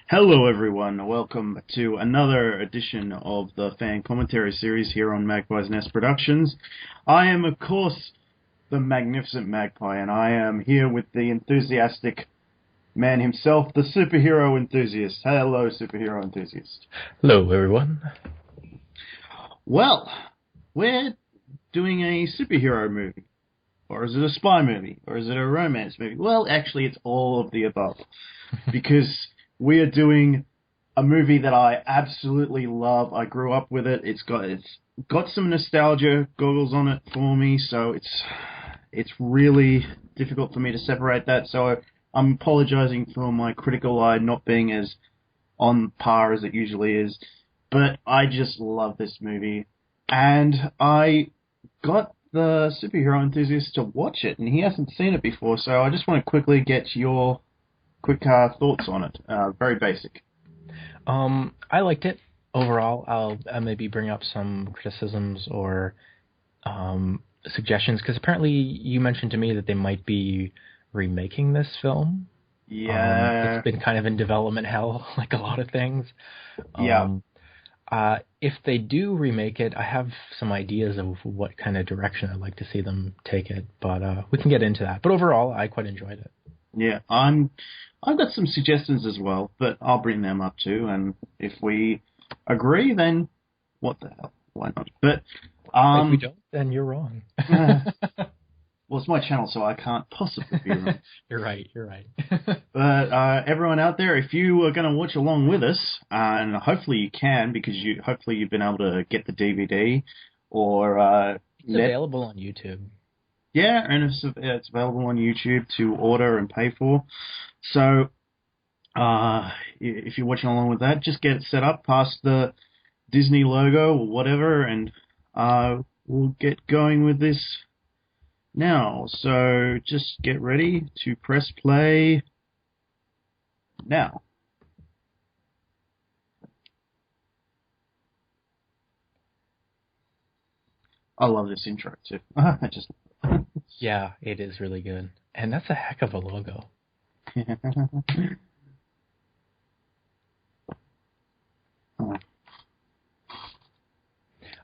Hello, everyone. Welcome to another edition of the Fan Commentary series here on Magpie's Nest Productions. I am, of course, the magnificent Magpie, and I am here with the enthusiastic man himself, the superhero enthusiast. Hello, superhero enthusiast. Hello, everyone. Well, we're doing a superhero movie. Or is it a spy movie? Or is it a romance movie? Well, actually, it's all of the above. Because we are doing a movie that I absolutely love. I grew up with it. It's got some nostalgia goggles on it for me, so it's really difficult for me to separate that. So I'm apologizing for my critical eye not being as on par as it usually is. But I just love this movie. And I got the superhero enthusiast to watch it, and he hasn't seen it before, so I just want to quickly get your quick thoughts on it. Very basic. I liked it overall. I'll maybe bring up some criticisms or suggestions, because apparently you mentioned to me that they might be remaking this film. Yeah. It's been kind of in development hell, like a lot of things. Yeah. If they do remake it, I have some ideas of what kind of direction I'd like to see them take it, but we can get into that. But overall, I quite enjoyed it. Yeah, I've got some suggestions as well, but I'll bring them up too, and if we agree, then what the hell? Why not? But if we don't, then you're wrong. well, it's my channel, so I can't possibly be wrong. You're right. But everyone out there, if you are going to watch along with us, and hopefully you can, because hopefully you've been able to get the DVD, or it's available on YouTube. Yeah, and it's available on YouTube to order and pay for. So if you're watching along with that, just get it set up past the Disney logo or whatever, and we'll get going with this now. So just get ready to press play now. I love this intro too. I just Yeah, it is really good. And that's a heck of a logo.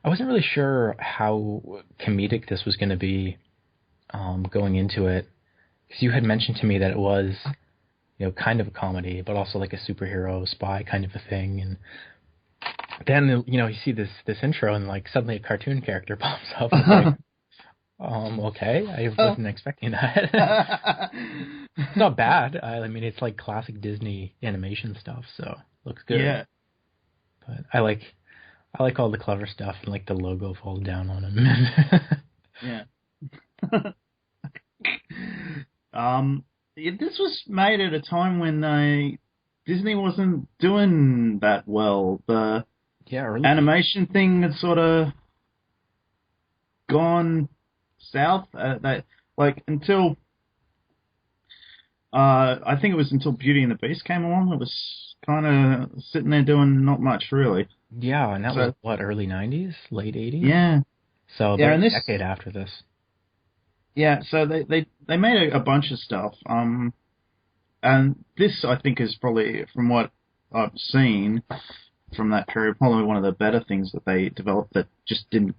I wasn't really sure how comedic this was going to be going into it, because you had mentioned to me that it was, kind of a comedy, but also like a superhero spy kind of a thing. And then, you see this intro, and like suddenly a cartoon character pops up. Like, okay, I wasn't expecting that. It's not bad. I mean, it's like classic Disney animation stuff, so looks good. Yeah. But I like all the clever stuff, and like the logo falls down on him. Yeah. This was made at a time when Disney wasn't doing that well. The animation thing had sort of gone south. Until I think it was until Beauty and the Beast came along, it was kind of sitting there doing not much really. Yeah, and that was what, early 90s, late 80s? Yeah. So about a decade after this. Yeah, so they made a bunch of stuff. And this, I think, is probably, from what I've seen from that period, probably one of the better things that they developed that just didn't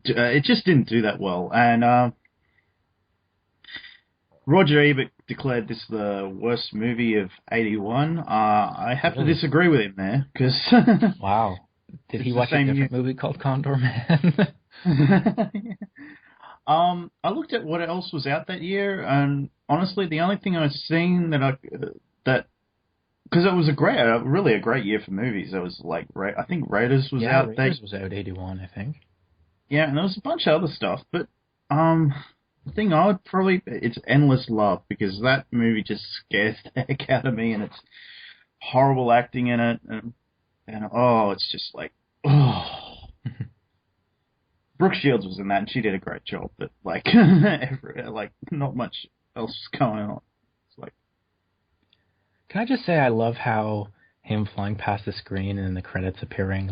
do that well. And Roger Ebert declared this the worst movie of '81. I have to disagree with him there, because wow, did he watch a different movie called Condorman? I looked at what else was out that year, and honestly, the only thing I've seen because it was really a great year for movies. It was like, I think Raiders was out. Raiders was out '81, I think. Yeah, and there was a bunch of other stuff, but the thing it's Endless Love, because that movie just scares the heck out of me, and it's horrible acting in it, and it's just like, oh. Brooke Shields was in that, and she did a great job, but not much else going on. It's like, can I just say I love how him flying past the screen and then the credits appearing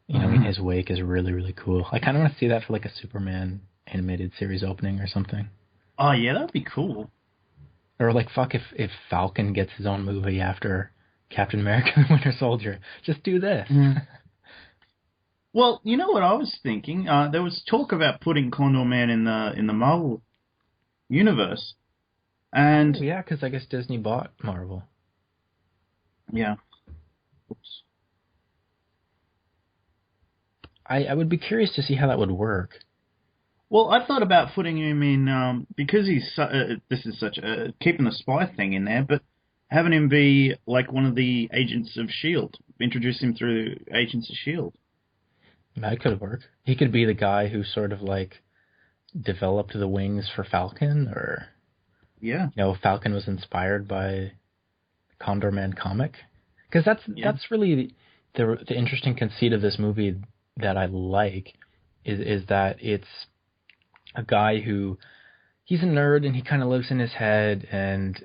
in his wake is really, really cool. I kind of want to see that for like a Superman animated series opening or something. Oh yeah, that'd be cool. Or like, fuck, if Falcon gets his own movie after Captain America: The Winter Soldier, just do this. Mm. Well, you know what I was thinking? There was talk about putting Condorman in the Marvel universe, Oh and yeah, because I guess Disney bought Marvel. yeah. Oops. I would be curious to see how that would work. Well, I thought about putting him in because this is such keeping the spy thing in there, but having him be like one of the agents of Shield. Introduce him through Agents of Shield. That could work. He could be the guy who sort of like developed the wings for Falcon, or Yeah, Falcon was inspired by Condorman comic. Because that's really the interesting conceit of this movie that I like is that it's a guy who he's a nerd and he kind of lives in his head, and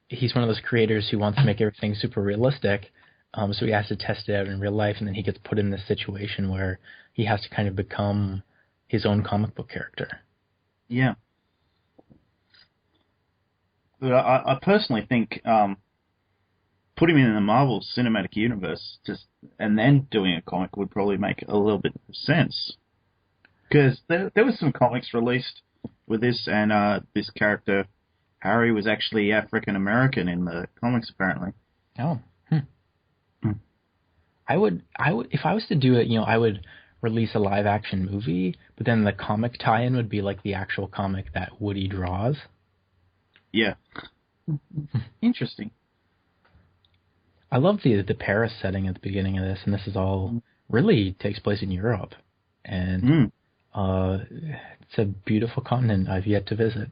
he's one of those creators who wants to make everything super realistic. So he has to test it out in real life, and then he gets put in this situation where he has to kind of become his own comic book character. yeah. But I personally think putting him in the Marvel Cinematic Universe and then doing a comic would probably make a little bit of sense. Because there was some comics released with this, and this character, Harry, was actually African American in the comics, apparently. Oh. I would, if I was to do it, I would release a live action movie, but then the comic tie-in would be like the actual comic that Woody draws. Yeah. Interesting. I love the Paris setting at the beginning of this, and this is all really takes place in Europe, and it's a beautiful continent I've yet to visit.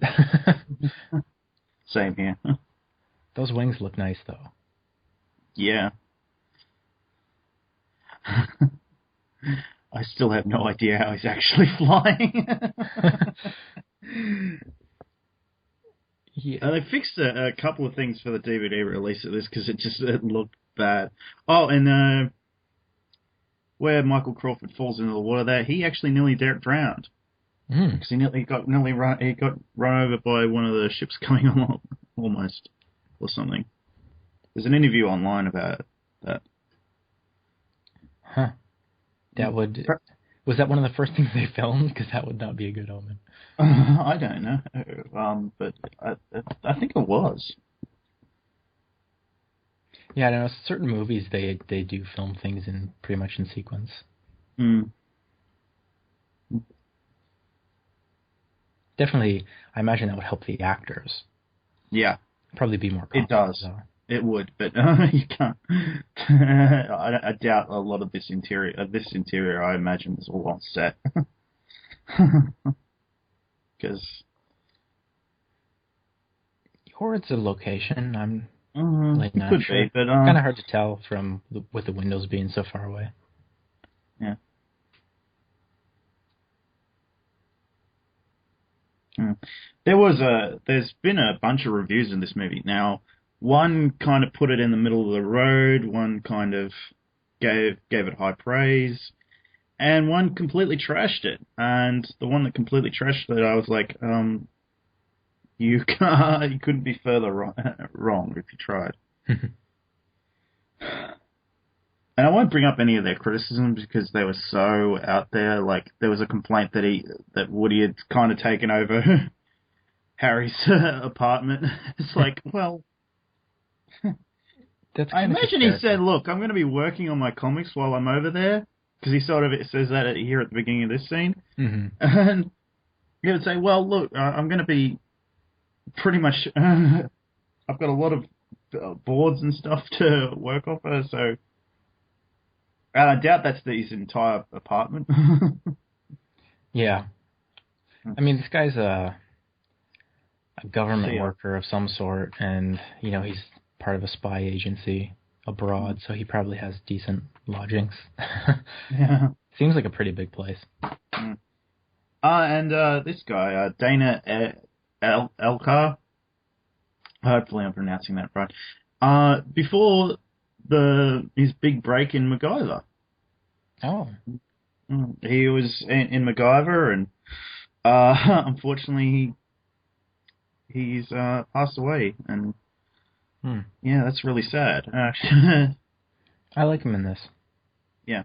Same here. Those wings look nice, though. Yeah. I still have no idea how he's actually flying. Yeah. They fixed a couple of things for the DVD release of this because it looked bad. Oh, and where Michael Crawford falls into the water, there he actually nearly drowned because he got run over by one of the ships coming along, almost, or something. There's an interview online about that. Huh. Was that one of the first things they filmed? Because that would not be a good omen. I don't know, but I think it was. Yeah, I don't know. Certain movies they do film things in pretty much in sequence. Mm. Definitely, I imagine that would help the actors. Yeah, probably be more. It does. Though. It would, but you can't. I doubt a lot of this interior. I imagine, is all on set. Because. Or it's a location. I'm really not could sure. Be, but kind of hard to tell with the windows being so far away. Yeah. There's been a bunch of reviews in this movie. Now, one kind of put it in the middle of the road, one kind of gave it high praise, and one completely trashed it. And the one that completely trashed it, I was like, you couldn't be further wrong if you tried. And I won't bring up any of their criticisms because they were so out there. Like, there was a complaint that Woody had kind of taken over Harry's apartment. It's like, well, I imagine he said, look, I'm going to be working on my comics while I'm over there, because he sort of says that here at the beginning of this scene. Mm-hmm. And he would say, well, look, I'm going to be pretty much, I've got a lot of boards and stuff to work off of, so, and I doubt that's his entire apartment. Yeah. I mean, this guy's a government worker of some sort, and, he's part of a spy agency abroad, so he probably has decent lodgings. Yeah. Seems like a pretty big place. And this guy, Dana Elkar, hopefully I'm pronouncing that right, before his big break in MacGyver. Oh. He was in MacGyver, and unfortunately he's passed away, and Hmm. yeah, that's really sad. I like him in this. Yeah.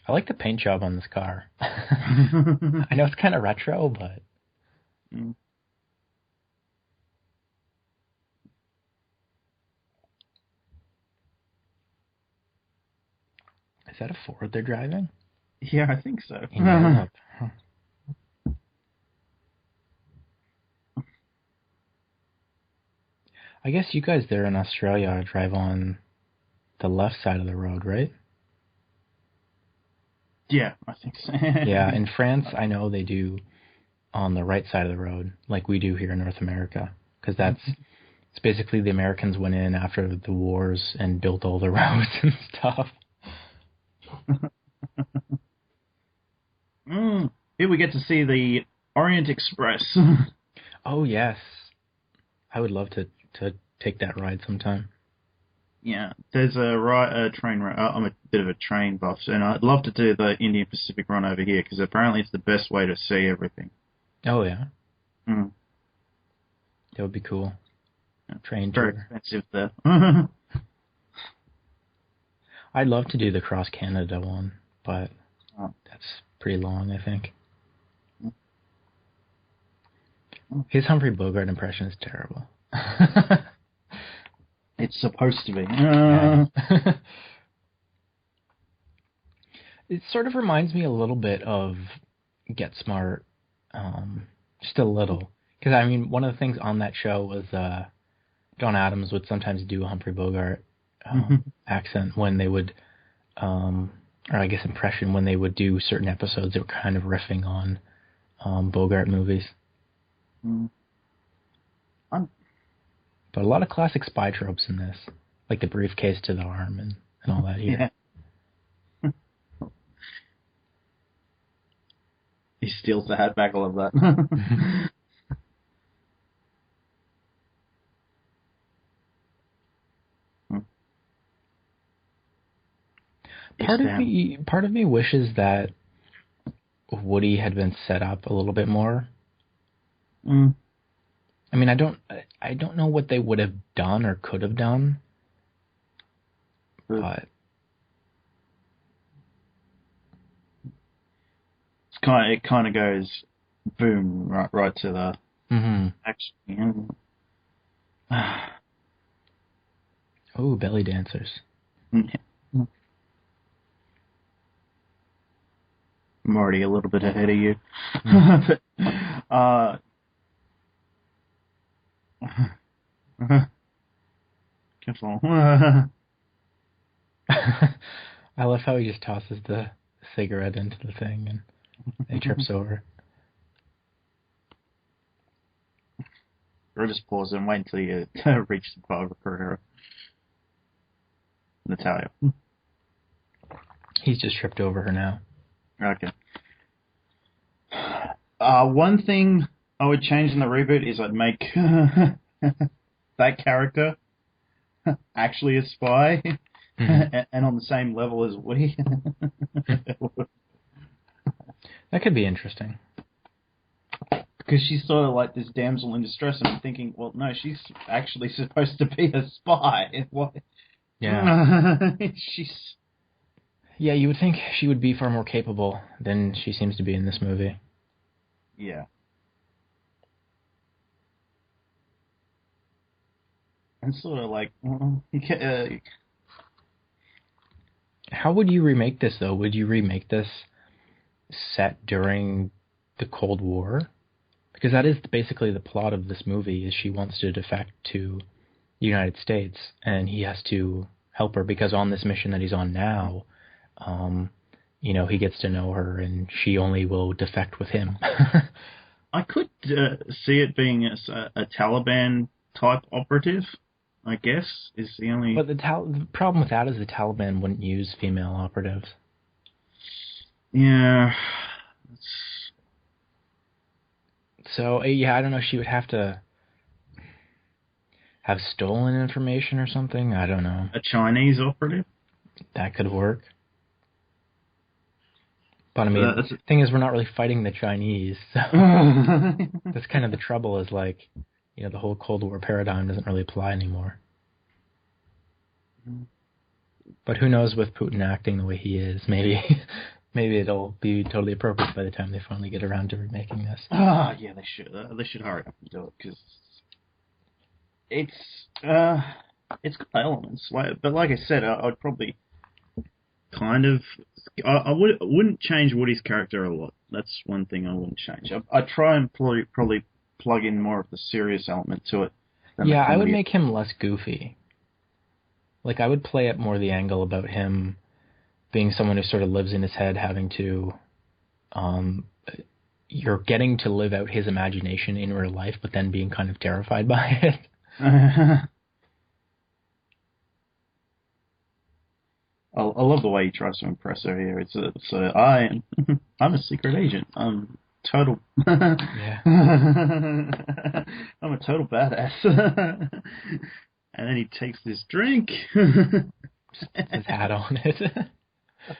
I like the paint job on this car. I know it's kind of retro, but... Mm. Is that a Ford they're driving? Yeah, I think so. In Europe. Huh. I guess you guys there in Australia drive on the left side of the road, right? Yeah, I think so. Yeah, in France, I know they do on the right side of the road, like we do here in North America, because it's basically the Americans went in after the wars and built all the roads and stuff. Here we get to see the Orient Express. Oh yes, I would love to take that ride sometime. Yeah, there's a train run. I'm a bit of a train buff, and I'd love to do the Indian Pacific run over here because apparently it's the best way to see everything. Oh yeah, Mm. that would be cool. Train Very tour. expensive though. I'd love to do the Cross Canada one, but Oh. that's pretty long, I think. Mm. His Humphrey Bogart impression is terrible. It's supposed to be. Yeah. It sort of reminds me a little bit of Get Smart, just a little. Because, I mean, one of the things on that show was John Adams would sometimes do a Humphrey Bogart accent when they would, or I guess impression, when they would do certain episodes that were kind of riffing on Bogart movies. Mm. But a lot of classic spy tropes in this, like the briefcase to the arm and all that here. Yeah. He steals the hat back. I love that. Part of me wishes that Woody had been set up a little bit more. Mm. I mean, I don't know what they would have done or could have done, but it kind of goes boom right to the action. Oh, belly dancers. I'm already a little bit ahead of you. Careful. I love how he just tosses the cigarette into the thing and he trips over. Or just pause and wait until you reach the part of her. Natalia. He's just tripped over her now. Okay. One thing I would change in the reboot is I'd make that character actually a spy and on the same level as Woody. That could be interesting. Because she's sort of like this damsel in distress, and I'm thinking, well, no, she's actually supposed to be a spy. What? Yeah. She's... Yeah, you would think she would be far more capable than she seems to be in this movie. Yeah. And sort of like, how would you remake this, though? Would you remake this set during the Cold War? Because that is basically the plot of this movie, is she wants to defect to the United States, and he has to help her, because on this mission that he's on now, he gets to know her, and she only will defect with him. I could see it being a Taliban-type operative, I guess, is the only... But the problem with that is the Taliban wouldn't use female operatives. Yeah. So, yeah, I don't know, she would have to have stolen information or something? I don't know. A Chinese operative? That could work. But I mean, the thing is, we're not really fighting the Chinese, so that's kind of the trouble. Is like, the whole Cold War paradigm doesn't really apply anymore. But who knows with Putin acting the way he is? Maybe it'll be totally appropriate by the time they finally get around to remaking this. Yeah, they should. They should hurry up and do it because it's got elements. But like I said, I'd probably I wouldn't change Woody's character a lot. That's one thing I wouldn't change. I'd try and probably plug in more of the serious element to it. Yeah, I would make him less goofy. Like, I would play up more the angle about him being someone who sort of lives in his head, having to, you're getting to live out his imagination in real life, but then being kind of terrified by it. I love the way he tries to impress her here. I'm a secret agent. I'm total. Yeah. I'm a total badass. And then he takes this drink. Just puts his hat on it.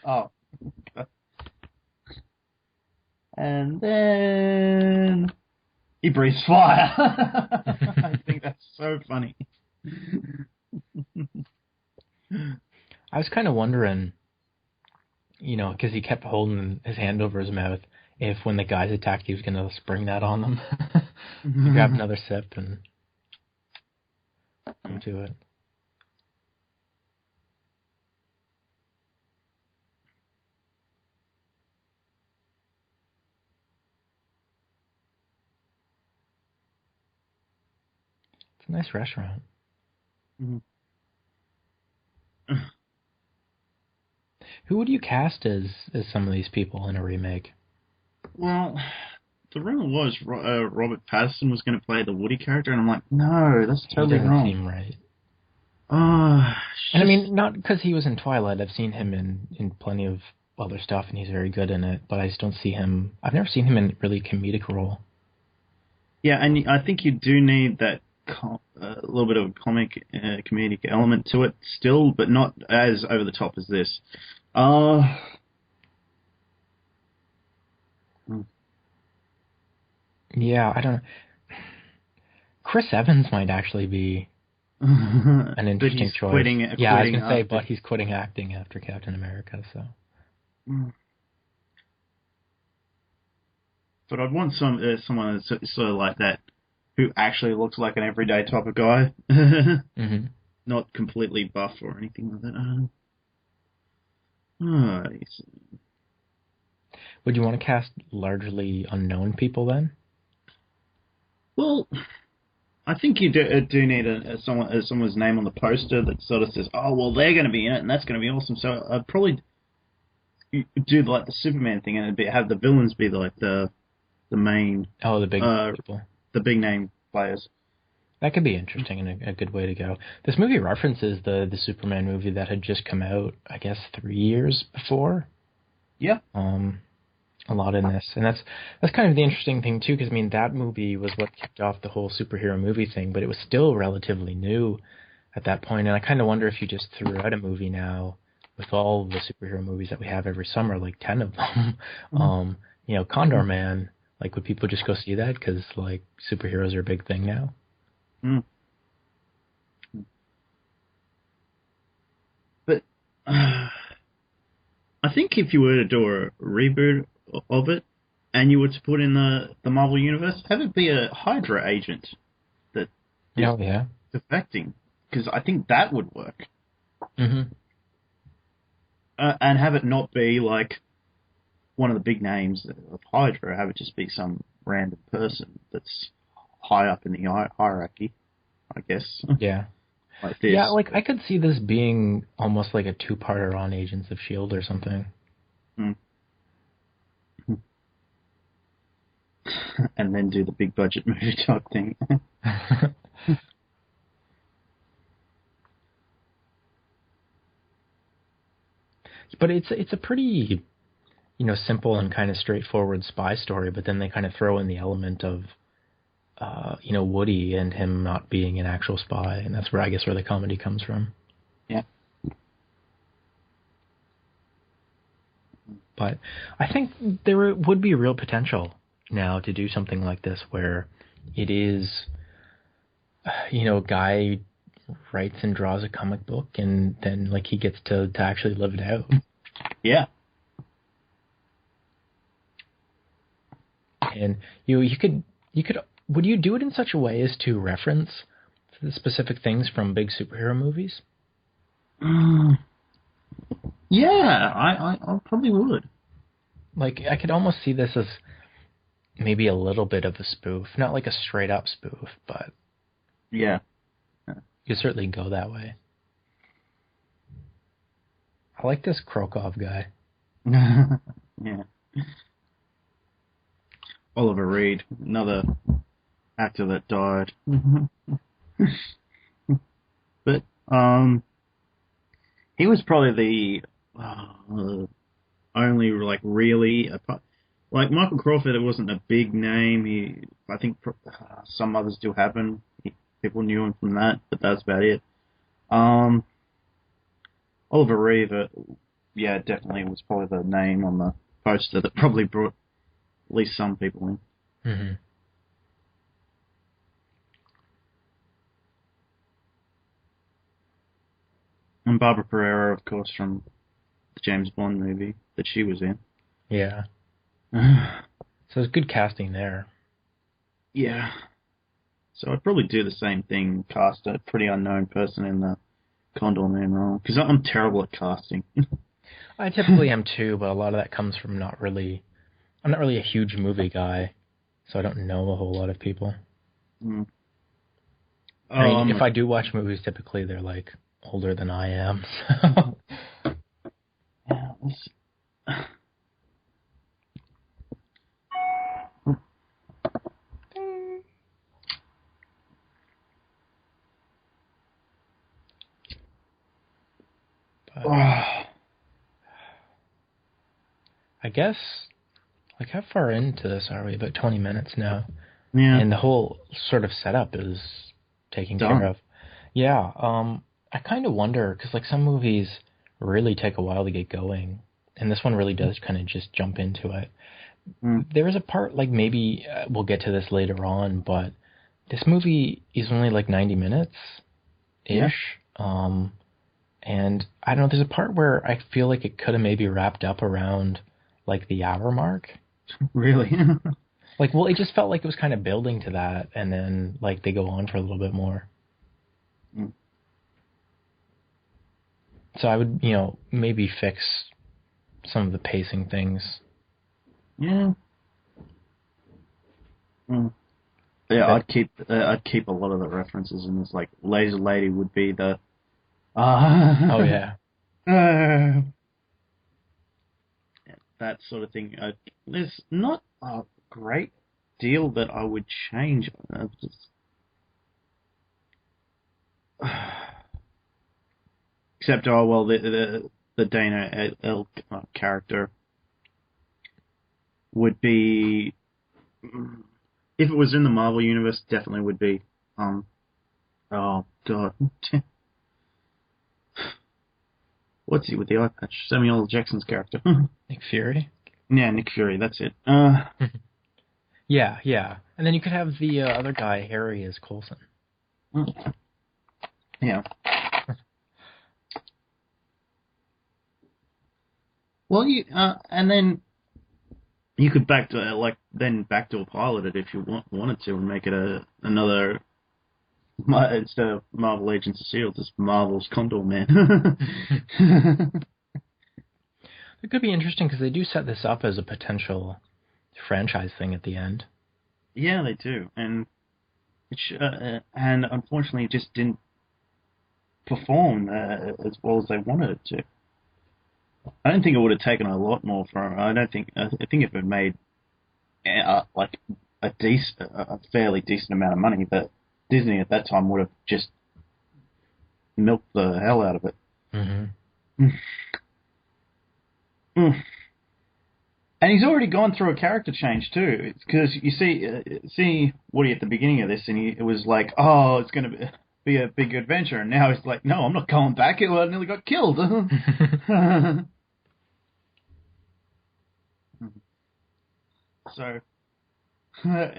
Oh. And then he breathes fire. I think that's so funny. I was kind of wondering, because he kept holding his hand over his mouth, if when the guys attacked, he was going to spring that on them. Grab another sip and into it. It's a nice restaurant. Mm-hmm. Who would you cast as some of these people in a remake? Well, the rumor was Robert Pattinson was going to play the Woody character, and I'm like, no, that's totally wrong. Seem right. And I mean, not because he was in Twilight. I've seen him in plenty of other stuff, and he's very good in it. But I just don't see him. I've never seen him in a really comedic role. Yeah, and I think you do need that a little bit of a comedic element to it still, but not as over the top as this. Yeah, I don't know. Chris Evans might actually be an interesting choice. Quitting I was going to say, but he's quitting acting after Captain America, so. But I'd want someone that's sort of like that, who actually looks like an everyday type of guy. Mm-hmm. Not completely buff or anything like that. Would you want to cast largely unknown people then? Well, I think you do need someone's name on the poster that sort of says, oh, well, they're going to be in it, and that's going to be awesome. So I'd probably do like the Superman thing and have the villains be like the main... Oh, the big people. The big name players. That could be interesting and a good way to go. This movie references the Superman movie that had just come out, I guess, 3 years before. Yeah. A lot in this. And that's kind of the interesting thing, too, because, I mean, that movie was what kicked off the whole superhero movie thing, but it was still relatively new at that point. And I kind of wonder if you just threw out a movie now with all the superhero movies that we have every summer, like 10 of them. Condorman, like, would people just go see that because, like, superheroes are a big thing now? But I think if you were to do a reboot of it, and you were to put in the Marvel Universe, have it be a Hydra agent that is defecting, because I think that would work. Mm-hmm. And have it not be like one of the big names of Hydra, have it just be some random person that's high up in the hierarchy, I guess. Yeah. Like this. Yeah, like, I could see this being almost like a two-parter on Agents of S.H.I.E.L.D. or something. And then do the big budget movie type thing. But it's a pretty, simple and kind of straightforward spy story, but then they kind of throw in the element of Woody and him not being an actual spy, and that's where the comedy comes from. Yeah. But I think there would be real potential now to do something like this where it is, a guy writes and draws a comic book and then like he gets to actually live it out. Yeah. And you could would you do it in such a way as to reference the specific things from big superhero movies? Yeah, I probably would. Like, I could almost see this as maybe a little bit of a spoof. Not like a straight-up spoof, but... Yeah. You could certainly go that way. I like this Krokov guy. Yeah. Oliver Reed, another actor that died. But, he was probably the only, like, really... Like, Michael Crawford, it wasn't a big name. I think some others still happen. People knew him from that, but that's about it. Oliver Reed, yeah, definitely was probably the name on the poster that probably brought at least some people in. Mm-hmm. And Barbara Pereira, of course, from the James Bond movie that she was in. Yeah. So it's good casting there. Yeah. So I'd probably do the same thing, cast a pretty unknown person in the Condorman role, because I'm terrible at casting. I typically am too, but a lot of that comes from I'm not really a huge movie guy, so I don't know a whole lot of people. Mm. I mean, if I do watch movies, typically they're like older than I am. So. Yeah, I guess, like, how far into this are we? About 20 minutes now. Yeah. And the whole sort of setup is taken care of. Yeah. I kind of wonder, because, like, some movies really take a while to get going, and this one really does kind of just jump into it. Mm. There is a part, like, maybe we'll get to this later on, but this movie is only, like, 90 minutes-ish. Yeah. And I don't know, there's a part where I feel like it could have maybe wrapped up around, like, the hour mark. Really? Like, well, it just felt like it was kind of building to that, and then, like, they go on for a little bit more. Mm. So I would, maybe fix some of the pacing things. Yeah. Mm. Yeah, I'd keep a lot of the references in this. Like, Laser Lady would be the... Oh, yeah. That sort of thing. There's not a great deal that I would change. Except, the Dana L character would be... If it was in the Marvel Universe, definitely would be... oh, God. What's he with the eye patch? Samuel L. Jackson's character. Nick Fury? Yeah, Nick Fury, that's it. Yeah. And then you could have the other guy, Harry, as Coulson. Yeah. Well, and then you could backdoor pilot it if you wanted to and make it another... Instead of Marvel Agents of S.H.I.E.L.D., just Marvel's Condorman. It could be interesting because they do set this up as a potential franchise thing at the end. Yeah, they do, and unfortunately, it just didn't perform as well as they wanted it to. I don't think it would have taken a lot more from. I think if it made like a fairly decent amount of money, that Disney at that time would have just milked the hell out of it. Mm-hmm. And he's already gone through a character change too, because you see Woody at the beginning of this, and it was like, oh, it's going to be a big adventure, and now he's like, no, I'm not going back. I nearly got killed. So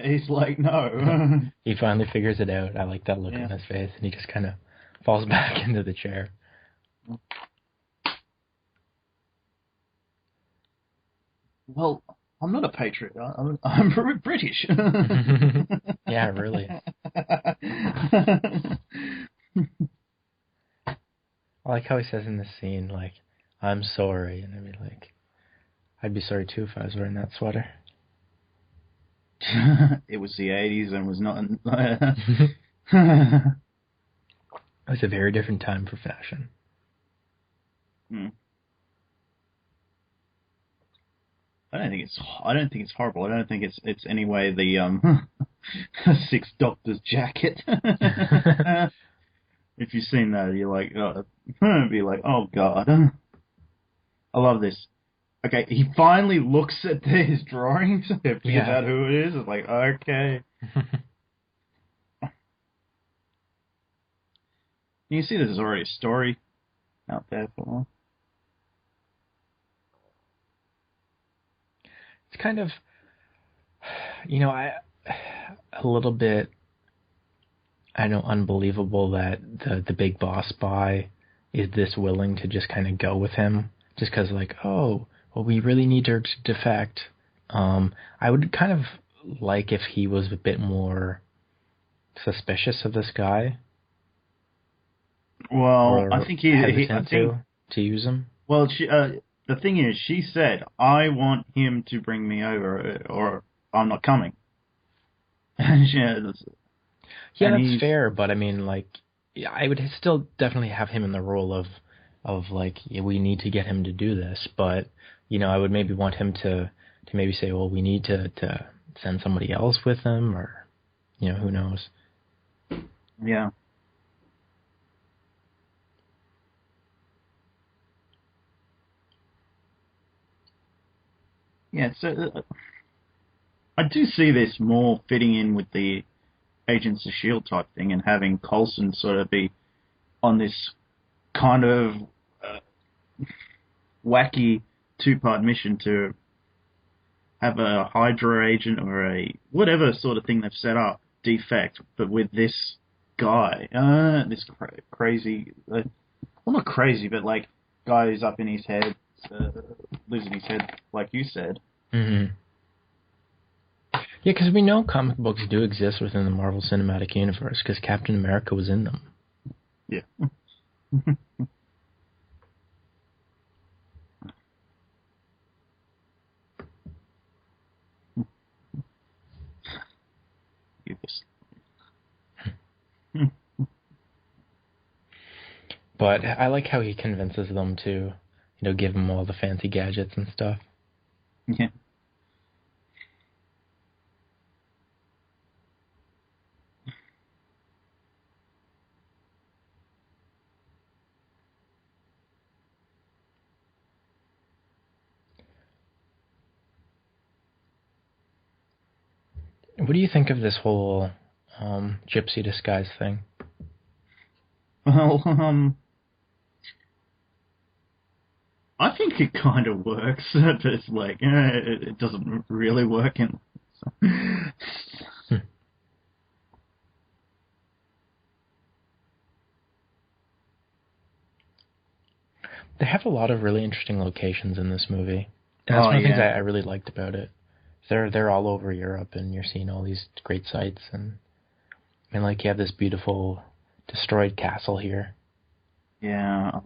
he's like, no. He finally figures it out. I like that look Yeah. on his face, and he just kind of falls back into the chair. Well, I'm not a patriot. I'm British. Yeah, really. I like how he says in this scene, like, I'm sorry. And I'd be like, I'd be sorry too if I was wearing that sweater. It was the 80s and was not... It was a very different time for fashion. I don't think it's horrible. I don't think it's anyway the Six Doctors jacket. If you've seen that, you're like, be like, oh god. I love this. Okay, he finally looks at his drawings to figure out who it is. It's like, okay. You see, there's already a story out there for. It's kind of, a little bit, I know, unbelievable that the big boss spy is this willing to just kind of go with him, just because, like, oh, well, we really need her to defect. I would kind of like if he was a bit more suspicious of this guy. Well, I think to use him. Well, the thing is, she said, I want him to bring me over, or I'm not coming. Yeah, that's fair, but I mean, like, I would still definitely have him in the role of like, we need to get him to do this, but, I would maybe want him to maybe say, well, we need to send somebody else with him, or, who knows. Yeah. Yeah, so I do see this more fitting in with the Agents of S.H.I.E.L.D. type thing, and having Coulson sort of be on this kind of wacky two-part mission to have a Hydra agent or a whatever sort of thing they've set up defect, but with this guy, this crazy, well, not crazy, but like guy who's up in his head, losing his head, like you said. Mm-hmm. Yeah, because we know comic books do exist within the Marvel Cinematic Universe, because Captain America was in them. Yeah. But I like how he convinces them to, give him all the fancy gadgets and stuff. Yeah. What do you think of this whole gypsy disguise thing? Well, I think it kind of works, but it's like, it doesn't really work in. They have a lot of really interesting locations in this movie. And that's one of the things I really liked about it. They're all over Europe, and you're seeing all these great sights, and like, you have this beautiful destroyed castle here. Yeah.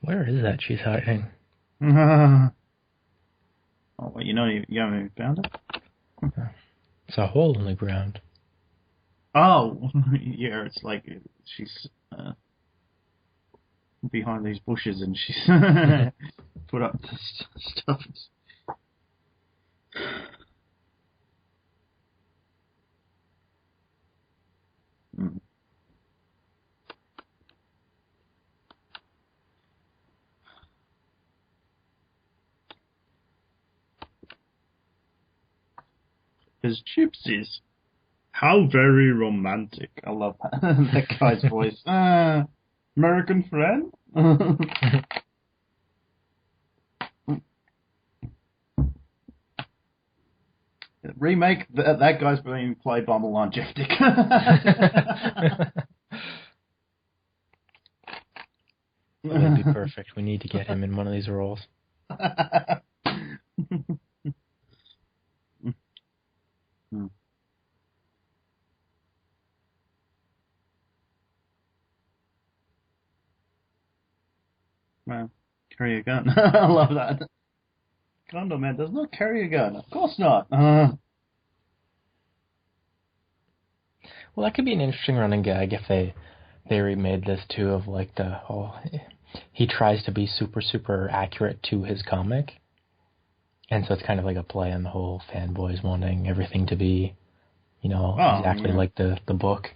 Where is that she's hiding? Oh, well, you haven't found it? It's a hole in the ground. Oh, yeah, it's like she's behind these bushes and she's put up stuff. Mm. as gypsies. How very romantic. I love that, that guy's voice. American friend? Remake, that guy's being played by Milan Jeftic. That would be perfect. We need to get him in one of these roles. Well, carry a gun. I love that. Condorman does not carry a gun. Of course not. Well, that could be an interesting running gag if they remade this too, of like the whole he tries to be super accurate to his comic, and so it's kind of like a play on the whole fanboys wanting everything to be, exactly like the book.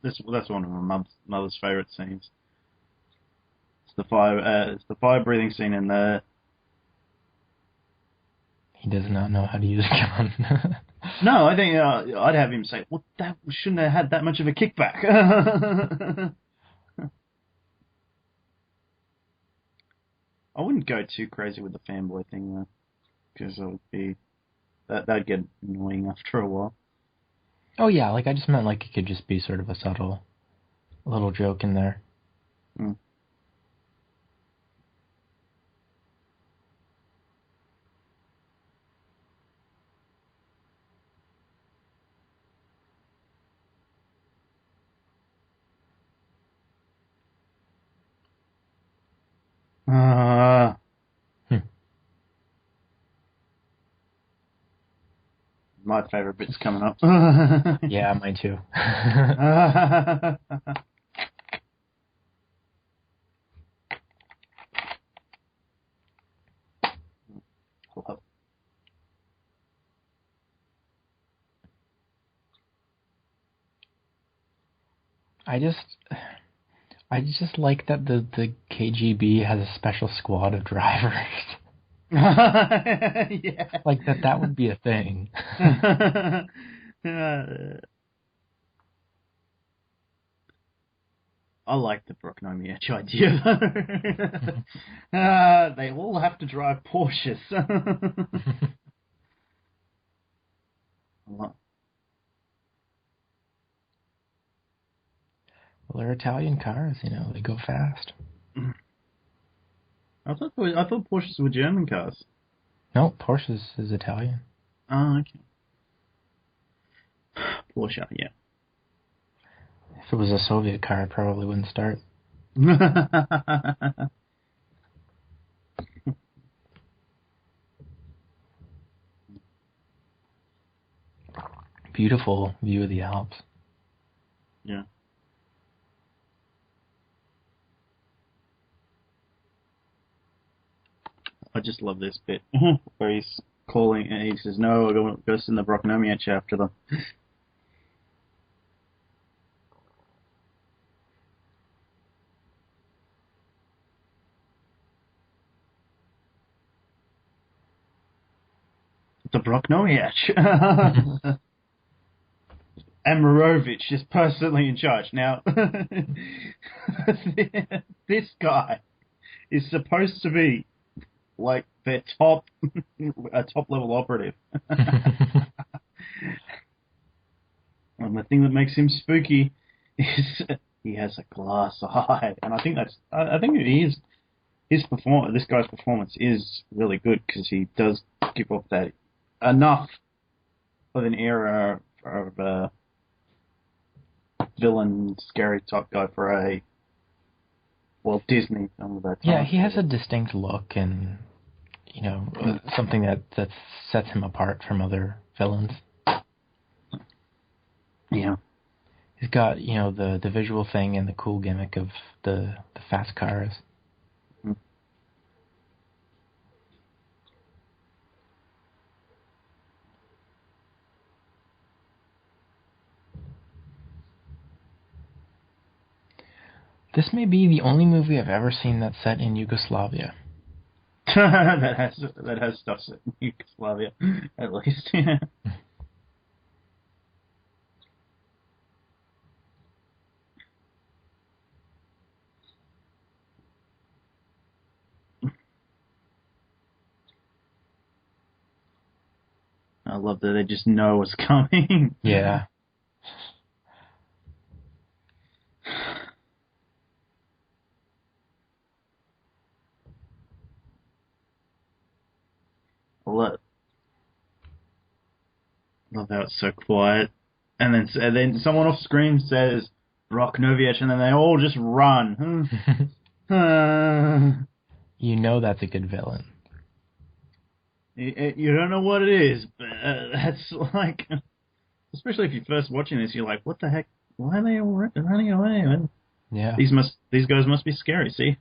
That's one of my mother's favorite scenes. It's the fire breathing scene in there. He does not know how to use a gun. No, I think I'd have him say, "Well, that shouldn't have had that much of a kickback." I wouldn't go too crazy with the fanboy thing though, because it would be that'd get annoying after a while. Oh yeah, like I just meant like it could just be sort of a subtle little joke in there. Mm. My favorite bit's coming up. Yeah, mine too. I just like that the KGB has a special squad of drivers. Yeah. Like that would be a thing. I like the Broknomiach idea. They all have to drive Porsches. Well, they're Italian cars, they go fast. I thought Porsches were German cars. No, Porsche is Italian. Oh, okay. Porsche, yeah. If it was a Soviet car, it probably wouldn't start. Beautiful view of the Alps. Yeah. I just love this bit where he's calling and he says, "No, we're going to go send the Broknomiach after them." The Broknomiach. Amarovich is personally in charge. Now, this guy is supposed to be like their top level operative. And the thing that makes him spooky is he has a glass eye, and I think this guy's performance is really good because he does give off that enough of an era of villain, scary type guy for a Disney film of that time. Yeah, he has a distinct look and something that sets him apart from other villains. Yeah. He's got, the visual thing and the cool gimmick of the fast cars. Mm. This may be the only movie I've ever seen that's set in Yugoslavia. that has stuff set in Yugoslavia, at least. Yeah. I love that they just know what's coming. Yeah. Love how it's so quiet. And then someone off screen says Broknovic, and then they all just run. You know that's a good villain. You don't know what it is, but that's like, especially if you're first watching this, you're like, what the heck? Why are they all running away? Man? Yeah. These guys must be scary. See.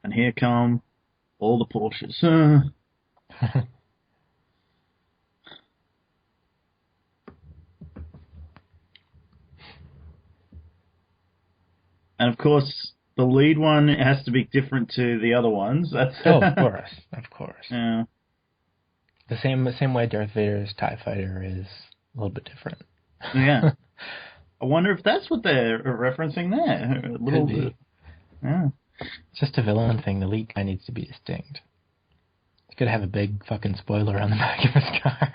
And here come all the Porsches. And of course, the lead one has to be different to the other ones. That's of course. Yeah. The same way Darth Vader's TIE Fighter is a little bit different. Yeah. I wonder if that's what they're referencing there. A little Could be. bit. Yeah. It's just a villain thing. The lead guy needs to be distinct. He could have a big fucking spoiler on the back of his car.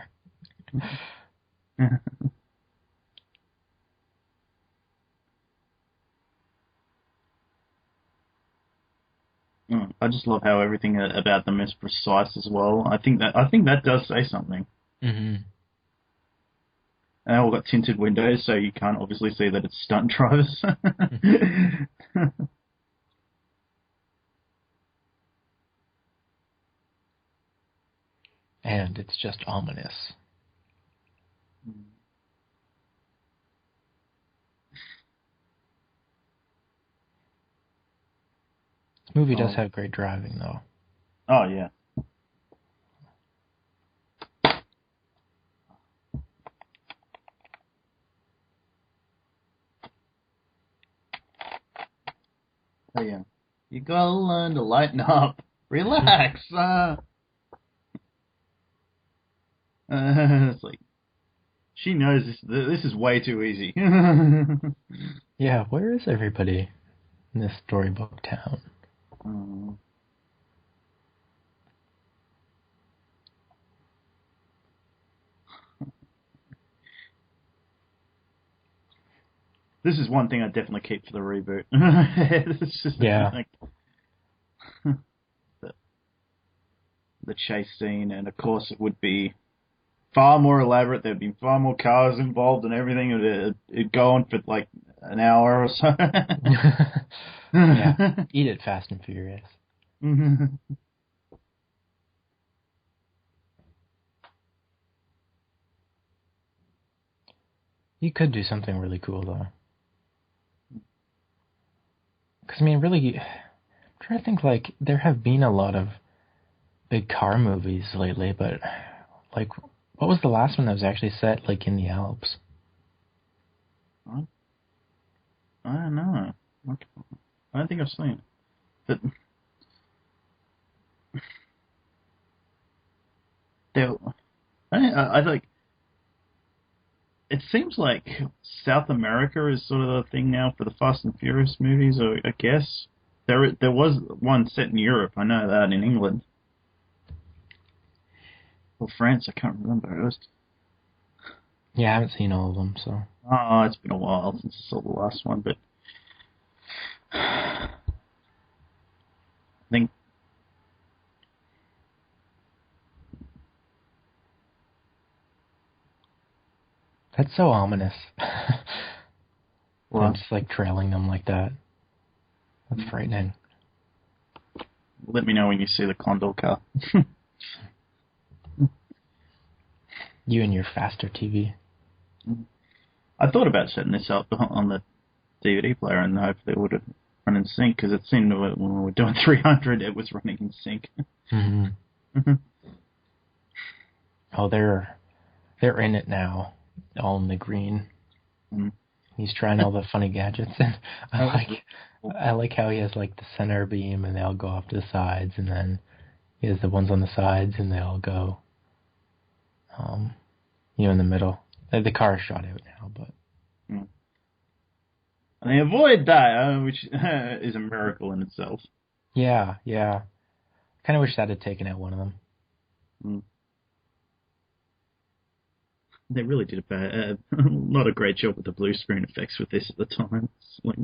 I just love how everything about them is precise as well. I think that does say something. Mm-hmm. And they all got tinted windows, so you can't obviously see that it's stunt drivers. And it's just ominous. This movie does have great driving, though. Oh, yeah. Oh, yeah. You gotta learn to lighten up. Relax. It's like, she knows this is way too easy. Yeah, where is everybody in this storybook town? This is one thing I definitely keep for the reboot. It's just like, the chase scene, and of course it would be far more elaborate. There'd be far more cars involved and everything. It'd go on for like an hour or so. Yeah, eat it, Fast and Furious. You could do something really cool, though. Because, I mean, really, I'm trying to think, like, there have been a lot of big car movies lately, but, like, what was the last one that was actually set, like, in the Alps? I don't know. I don't think I've seen it. But I like. It seems like South America is sort of the thing now for the Fast and Furious movies. Or I guess there was one set in Europe. I know that in England or France. I can't remember. It was. Yeah, I haven't seen all of them, so. Oh, it's been a while since I saw the last one, but I think That's so ominous. Well, I'm just, like, trailing them like that. That's frightening. Let me know when you see the Condor car. You and your faster TV. I thought about setting this up on the DVD player and hopefully it would have run in sync, because it seemed when we were doing 300 it was running in sync. Mm-hmm. Oh, they're in it now. all in the green. Mm. He's trying all the funny gadgets, and I like how he has like the center beam, and they all go off to the sides, and then he has the ones on the sides, and they all go, in the middle. The car is shot out now, but. Mm. And they avoid that, which is a miracle in itself. Yeah. Kind of wish that had taken out one of them. Mm. They really did not a great job with the blue screen effects with this at the time. It's like,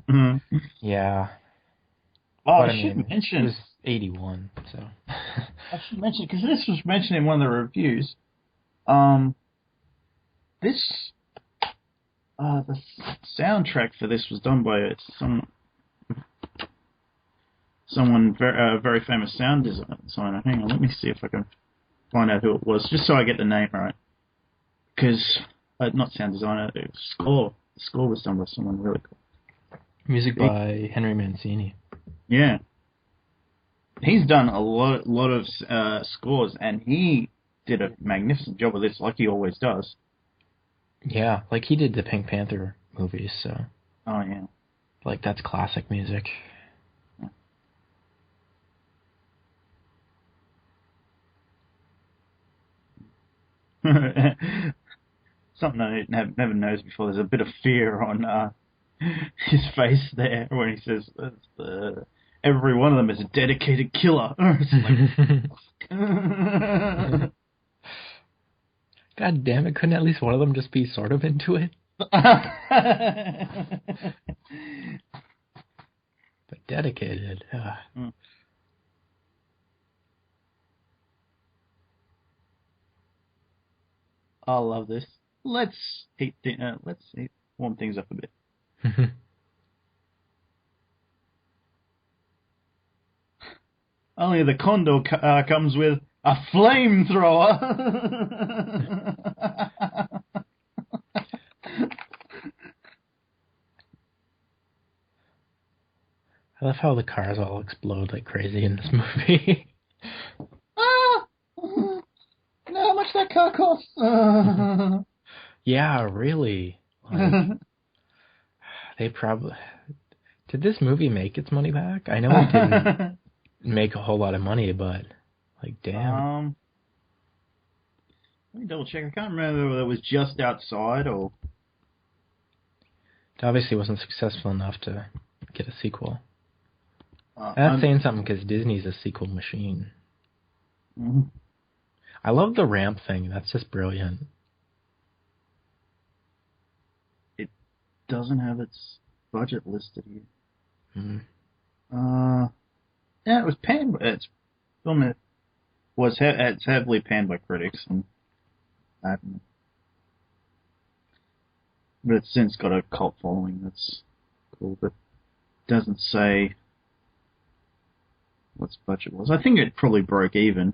Yeah. Oh, but, I should mention. It was 81, so. I should mention, because this was mentioned in one of the reviews. The soundtrack for this was done by someone very famous sound designer. Hang on, let me see if I can find out who it was, just so I get the name right. Because, not sound designer, score. The score was done by someone really cool. Music by Henry Mancini. Yeah. He's done a lot of scores, and he did a magnificent job of this, like he always does. Yeah, like he did the Pink Panther movies, so. Oh, yeah. Like, that's classic music. Something I never noticed before. There's a bit of fear on his face there when he says every one of them is a dedicated killer. It's like, God damn it! Couldn't at least one of them just be sort of into it? But dedicated. I love this. Let's warm things up a bit. Only the Condor comes with a flamethrower. I love how the cars all explode like crazy in this movie. You know how much that car costs? Yeah, really. Like, they probably... Did this movie make its money back? I know it didn't make a whole lot of money, but, like, damn. Let me double check. I can't remember whether it was just outside or... It obviously wasn't successful enough to get a sequel. That's saying something, because Disney's a sequel machine. Mm-hmm. I love the ramp thing. That's just brilliant. It doesn't have its budget listed here. Mm-hmm. Yeah, it was panned. It's heavily panned by critics, and but it's since got a cult following. That's cool, but it doesn't say what its budget was. I think it probably broke even.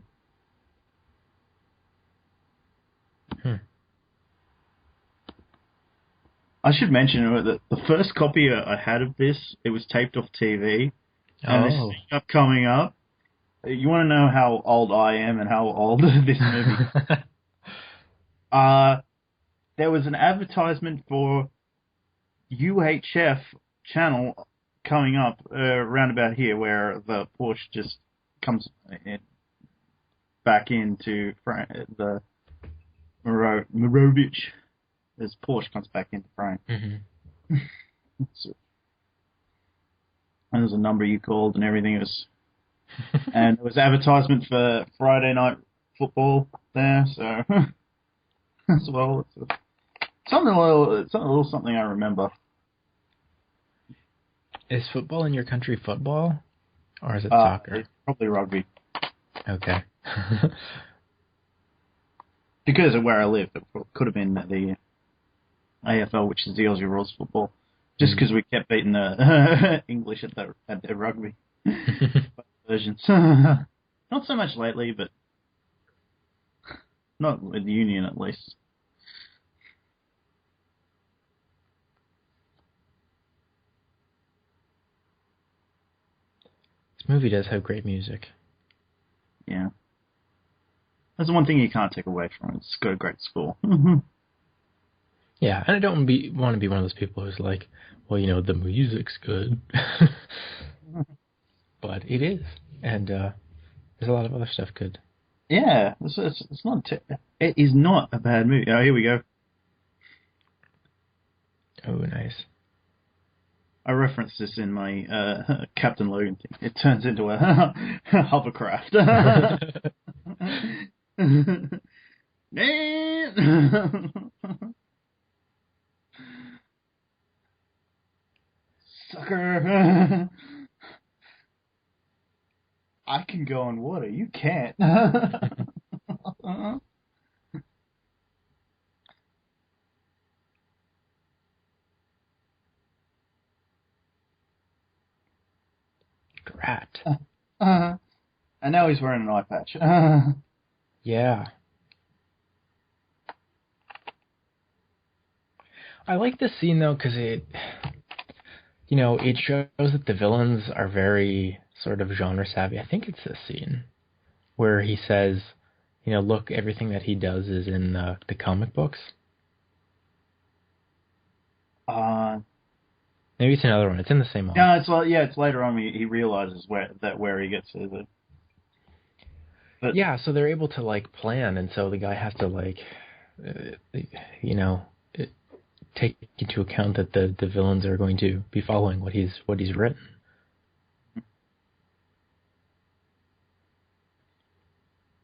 I should mention that the first copy I had of this, it was taped off TV, and this thing up coming up. You want to know how old I am and how old this movie is? There was an advertisement for UHF channel coming up around about here, where the Porsche just comes back into the Mirovich. As Porsche comes back into frame. Mm-hmm. So, and there's a number you called and everything. It was, and there was advertisement for Friday night football there. So as well, it's something I remember. Is football in your country football, or is it soccer? It's probably rugby. Okay. Because of where I live, it could have been the AFL, which is the Aussie Rules football, just because we kept beating the English at the rugby versions. Not so much lately, but not with the Union at least. This movie does have great music. Yeah. That's the one thing you can't take away from it. It's got a great score. Yeah, and I don't want to be one of those people who's like, well, the music's good. But it is. And there's a lot of other stuff good. Yeah, it's not. It is not a bad movie. Oh, here we go. Oh, nice. I referenced this in my Captain Logan thing. It turns into a hovercraft. Sucker. I can go on water. You can't. Grat. And now he's wearing an eye patch. Yeah. I like this scene, though, because it shows that the villains are very sort of genre savvy. I think it's this scene where he says, look, everything that he does is in the comic books. Maybe it's another one. It's in the same one. No, it's later on he realizes where he gets it. But yeah, so they're able to like plan, and so the guy has to take into account that the villains are going to be following what he's written.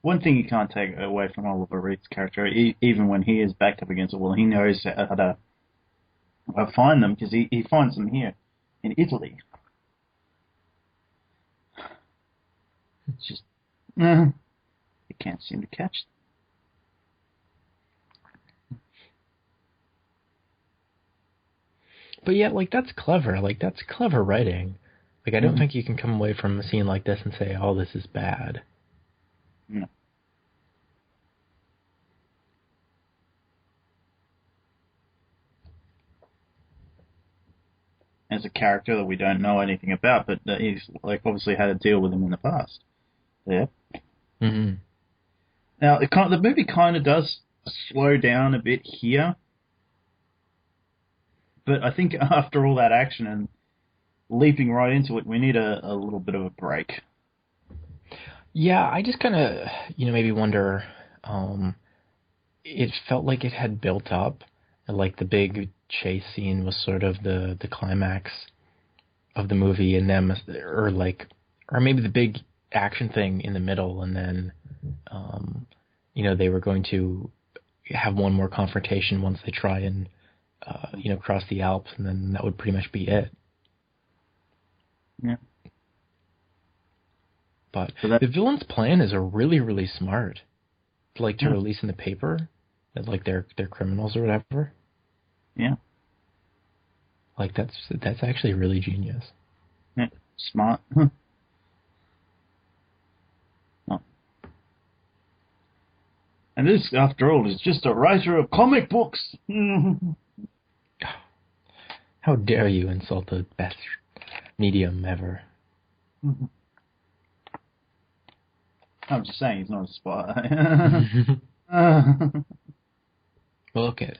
One thing you can't take away from Oliver Reed's character, even when he is backed up against a wall, he knows how to find them, because he finds them here in Italy. It's just you can't seem to catch them. But yeah, that's clever. That's clever writing. I don't think you can come away from a scene like this and say, "Oh, this is bad." No. As a character that we don't know anything about, but he's obviously had to deal with him in the past. Yeah. Mm-hmm. Now the movie kind of does slow down a bit here, but I think after all that action and leaping right into it, we need a little bit of a break. Yeah, I just kind of maybe wonder. It felt like it had built up, like the big chase scene was sort of the climax of the movie, and them, or maybe the big action thing in the middle, and then they were going to have one more confrontation once they try and cross the Alps, and then that would pretty much be it. Yeah. But the villain's plan is a really, really smart, to release in the paper that they're criminals or whatever. Yeah. That's actually really genius. Yeah. Smart. Oh. And this, after all, is just a writer of comic books. How dare you insult the best medium ever. I'm just saying he's not a spy. Well, okay.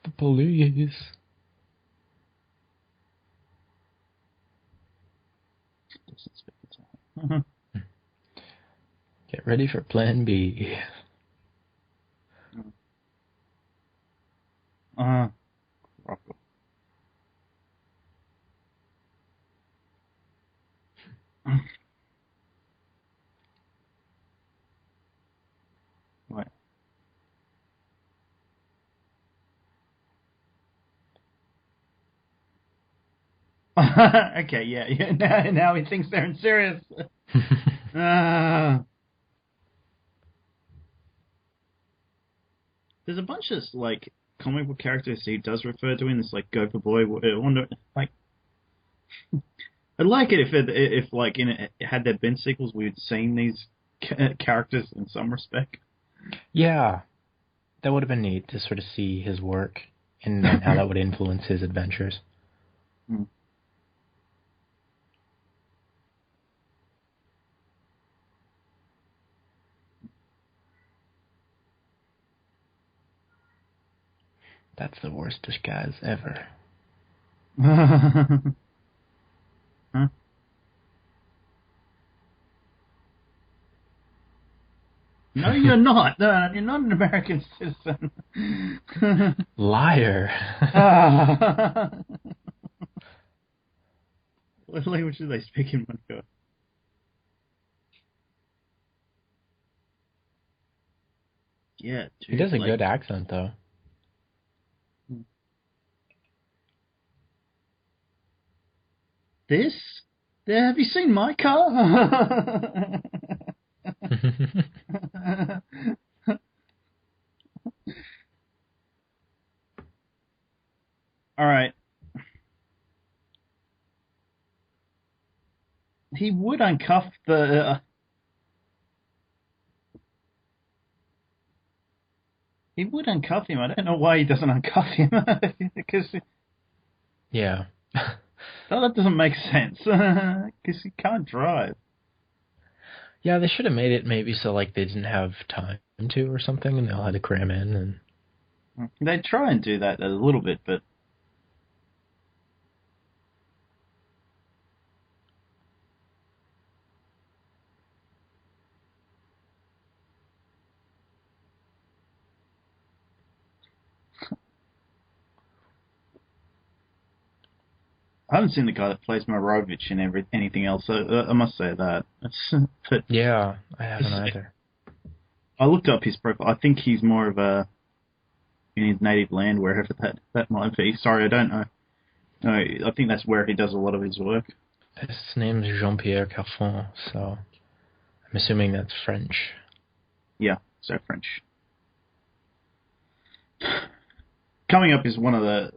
The police. Get ready for Plan B. Rocco. What? Okay, yeah. Now he thinks they're in serious. There's a bunch of comic book characters he does refer to in this Gopher Boy. I wonder, I'd like it if had there been sequels, we had seen these characters in some respect. Yeah, that would have been neat to sort of see his work and how that would influence his adventures. Mm. That's the worst disguise ever. Huh? No, you're not. No, you're not an American citizen. Liar. What language do they speak in Monaco? Yeah, He dude. does a good accent, though. This? Have you seen my car? All right. He would uncuff the. He would uncuff him. I don't know why he doesn't uncuff him. Because Yeah. that doesn't make sense. Because he can't drive. Yeah, they should have made it maybe so like they didn't have time to or something, and they all had to cram in. And They try and do that a little bit, but I haven't seen the guy that plays Morovich in anything else. So, I must say that. But yeah, I haven't either. I looked up his profile. I think he's more of a in his native land, wherever that might be. Sorry, I don't know. No, I think that's where he does a lot of his work. His name's Jean-Pierre Carfon, so I'm assuming that's French. Yeah, so French. Coming up is one of the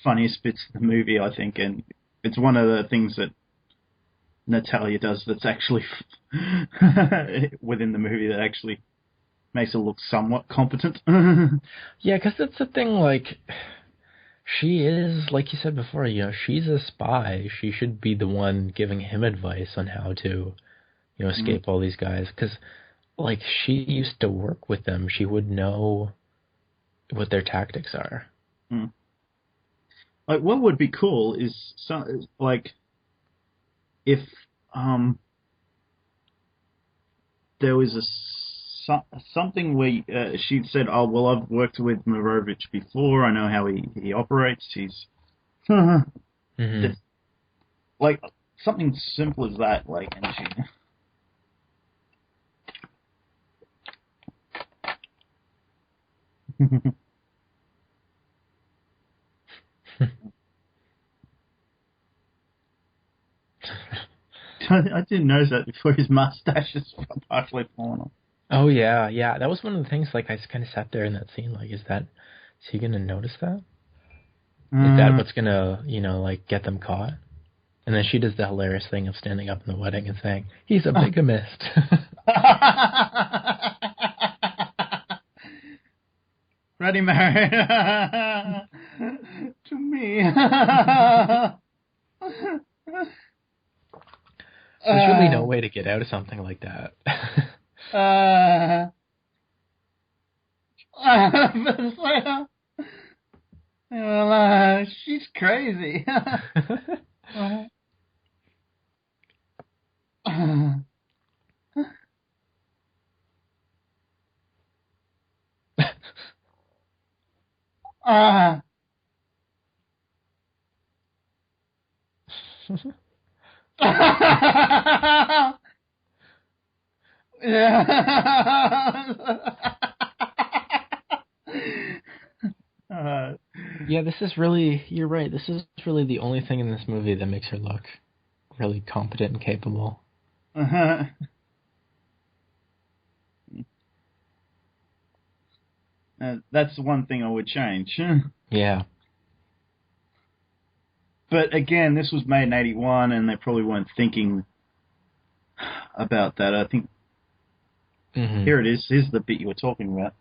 funniest bits of the movie, I think, and it's one of the things that Natalia does that's actually within the movie that actually makes her look somewhat competent. Yeah, because that's the thing, like, she is, like you said before, she's a spy. She should be the one giving him advice on how to, escape all these guys. Because, like, she used to work with them. She would know what their tactics are. Mm. Like, what would be cool is, if there was something where she'd said, "Oh, well, I've worked with Morovich before. I know how he operates. He's Mm-hmm. like something simple as that." Like, and she. I didn't notice that before. His mustache is partially fallen off. Oh, yeah. That was one of the things, like, I kind of sat there in that scene, like, is he going to notice that? Is that what's going to, like, get them caught? And then she does the hilarious thing of standing up in the wedding and saying, "He's a bigamist." Ready, married to me. So there's really no way to get out of something like that. Well, she's crazy. Yeah, this is really, you're right, this is really the only thing in this movie that makes her look really competent and capable. That's one thing I would change. Yeah. But again, this was made in 81, and they probably weren't thinking about that. I think here it is. Here's the bit you were talking about.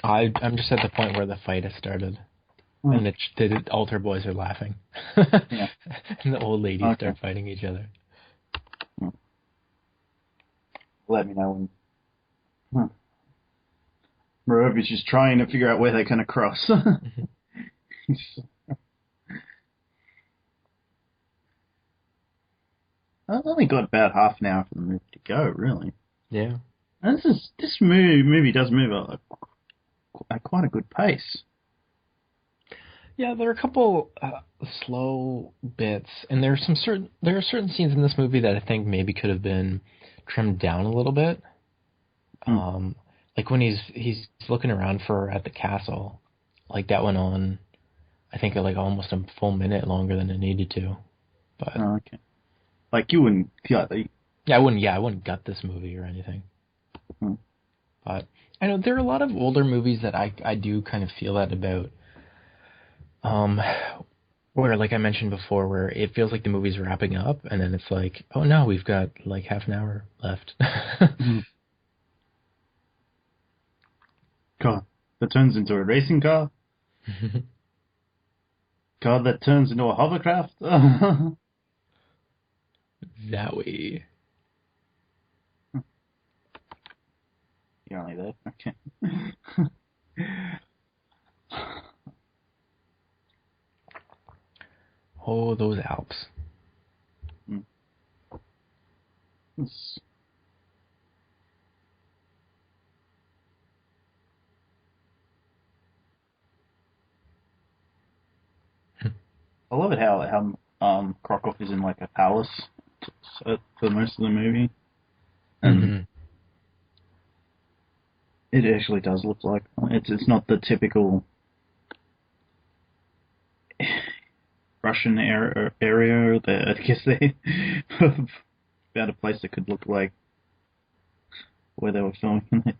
I'm just at the point where the fight has started. Hmm. And the altar boys are laughing. Yeah. And the old ladies Okay. start fighting each other. Let me know when. Morovic is trying to figure out where they're going to cross. I've only got about half an hour for the movie to go, really. Yeah. And this movie does move at quite a good pace. Yeah, there are a couple slow bits, and there are certain scenes in this movie that I think maybe could have been trimmed down a little bit. Like when he's looking around at the castle, like that went on, I think like almost a full minute longer than it needed to. But Oh, okay. Like you wouldn't. I wouldn't gut this movie or anything. But I know there are a lot of older movies that I do kind of feel that about. Where, like I mentioned before, where it feels like the movie's wrapping up, and then it's like, oh no, we've got like half an hour left. Car that turns into a racing car. Car that turns into a hovercraft. That way. You're only there. Okay. Oh, those Alps. I love it how Krakow is in like a palace for most of the movie, and it actually does look like it's not the typical Russian area that I guess they found a place that could look like where they were filming it.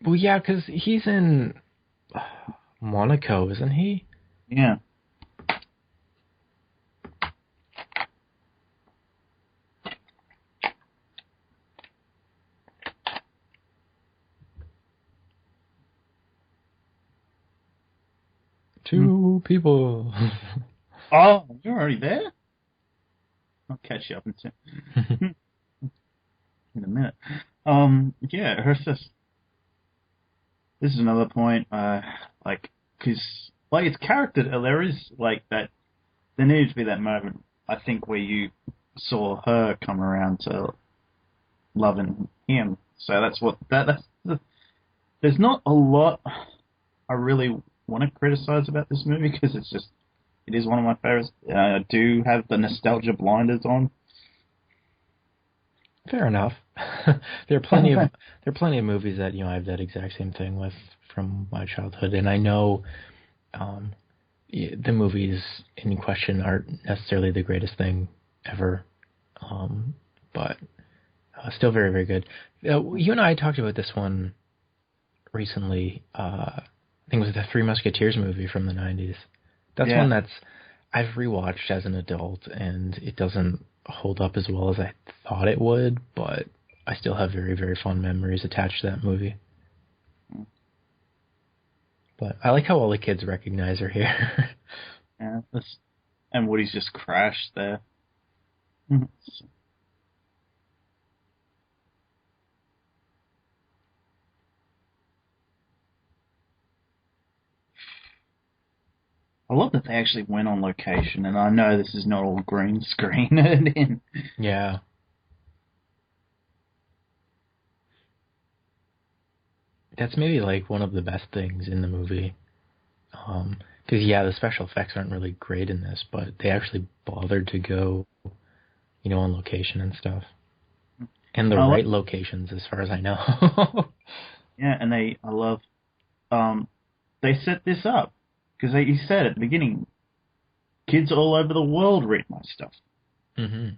Well, yeah, because he's in Monaco, isn't he? Yeah. Two people. Oh, you're already there? I'll catch you up in a minute. Yeah, this is another point, like, because, like, it's character, there is, like, that, there needed to be that moment, I think, where you saw her come around to loving him. So there's not a lot I really want to criticize about this movie, because it is one of my favorites. I do have the nostalgia blinders on. Fair enough. There are plenty of movies that I have that exact same thing with from my childhood, and I know the movies in question aren't necessarily the greatest thing ever, but still very, very good. You and I talked about this one recently. I think it was the Three Musketeers movie from the 90s. That's one I've rewatched as an adult, and it doesn't hold up as well as I thought it would, but I still have very, very fond memories attached to that movie. But I like how all the kids recognize her here. Yeah, and Woody's just crashed there. I love that they actually went on location, and I know this is not all green screen. Yeah. That's maybe like one of the best things in the movie. Because the special effects aren't really great in this, but they actually bothered to go, on location and stuff. And the right locations, as far as I know. Yeah, and I love, they set this up. Because he said at the beginning, kids all over the world read my stuff. Mm-hmm.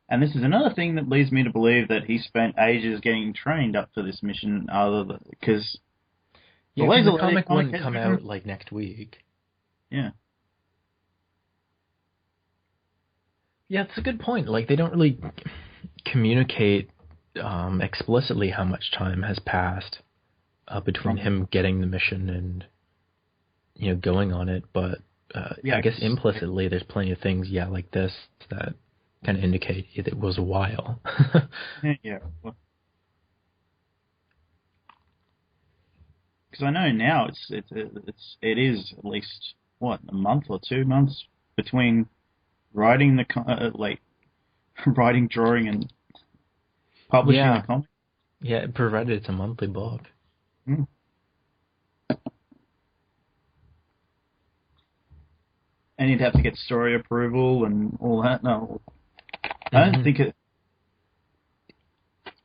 And this is another thing that leads me to believe that he spent ages getting trained up for this mission, because the comic wouldn't come out like next week. Yeah. Yeah, it's a good point. Like, they don't really communicate explicitly how much time has passed between him getting the mission and going on it, but Yeah, I guess implicitly there's plenty of things, like this, that kind of indicate it was a while. yeah. Because I know now it is at least what, a month or 2 months between writing like writing, drawing, and publishing the comic. Yeah, provided it's a monthly book. Mm. And you'd have to get story approval and all that. No, I don't think it.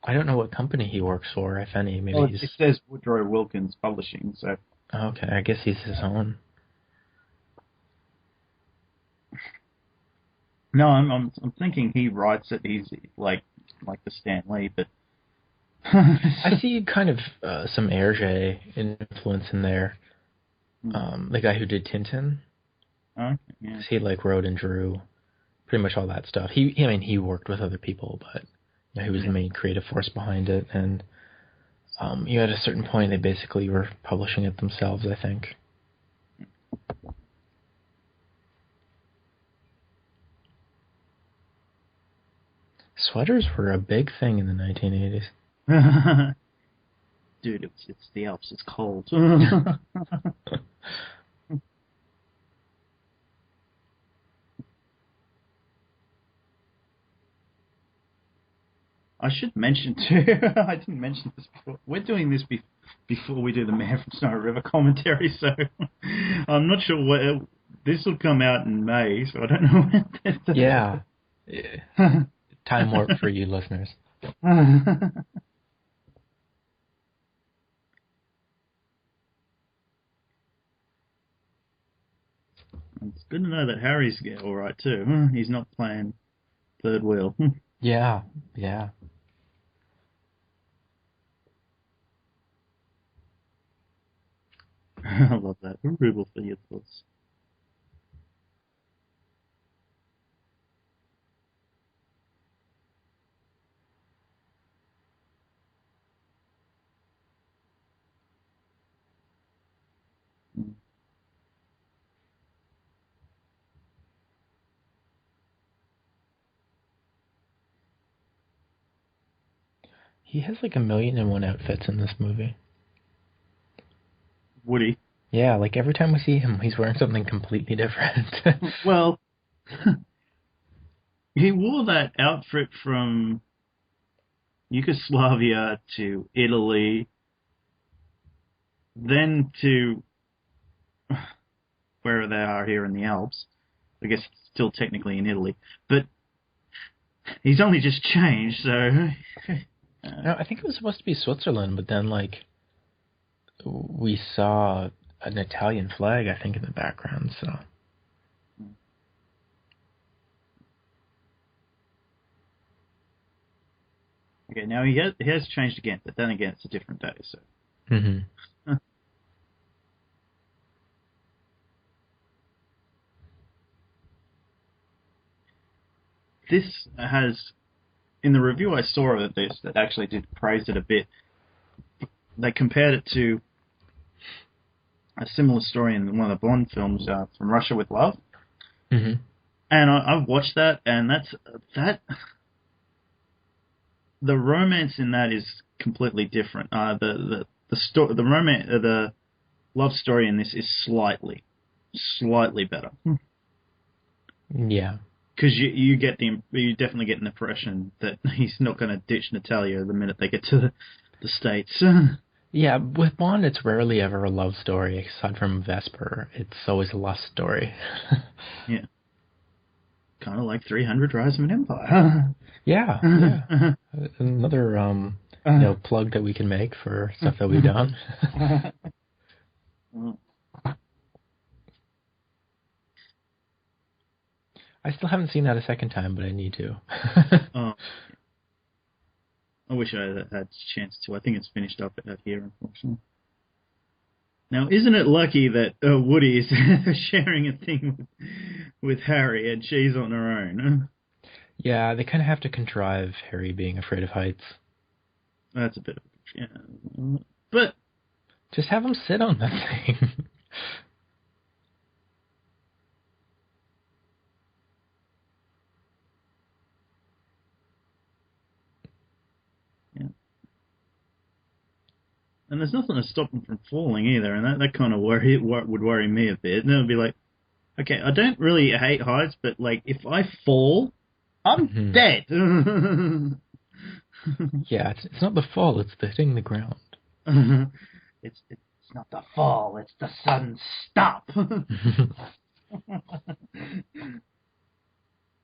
I don't know what company he works for, if any. Maybe It says Woodrow Wilkins Publishing, so. Okay, I guess he's his own. No, I'm thinking he writes it easy, like the Stan Lee, but. I see kind of some Hergé influence in there. The guy who did Tintin. Okay, yeah. He wrote and drew pretty much all that stuff. He worked with other people, but he was the main creative force behind it. And at a certain point, they basically were publishing it themselves, I think. Sweaters were a big thing in the 1980s. Dude, it's the Alps. It's cold. I should mention too. I didn't mention this before. We're doing this before we do the Man from Snowy River commentary, so I'm not sure what this will come out in May. So I don't know when. Yeah. Time warp for you listeners. It's good to know that Harry's all right too. He's not playing third wheel. Yeah. I love that. Ruble for your thoughts. He has 1,000,001 outfits in this movie. Woody. Yeah, every time we see him, he's wearing something completely different. Well, he wore that outfit from Yugoslavia to Italy, then to where they are here in the Alps. I guess it's still technically in Italy, but he's only just changed, so. No, I think it was supposed to be Switzerland, but then we saw an Italian flag, I think, in the background. So. Okay, now he has changed again, but then again, it's a different day, so. Mm-hmm. This has, in the review I saw of this, that actually did praise it a bit. They compared it to a similar story in one of the Bond films, From Russia with Love. Mm-hmm. And I've watched that, and that. The romance in that is completely different. The love story in this is slightly better. Yeah. Because you definitely get an impression that he's not going to ditch Natalia the minute they get to the States. Yeah, with Bond, it's rarely ever a love story, aside from Vesper. It's always a lust story. Yeah. Kind of like 300 Rise of an Empire. Yeah. Another plug that we can make for stuff that we've done. I still haven't seen that a second time, but I need to. Oh. I wish I had a chance to. I think it's finished up out here, unfortunately. Now, isn't it lucky that Woody is sharing a thing with Harry and she's on her own? Yeah, they kind of have to contrive Harry being afraid of heights. That's a bit of but just have him sit on that thing. Yeah. And there's nothing to stop him from falling either, and that kind of would worry me a bit. And it would be like, okay, I don't really hate heights, but like if I fall, I'm dead. Yeah, it's not the fall; it's the hitting the ground. It's not the fall; it's the sudden stop.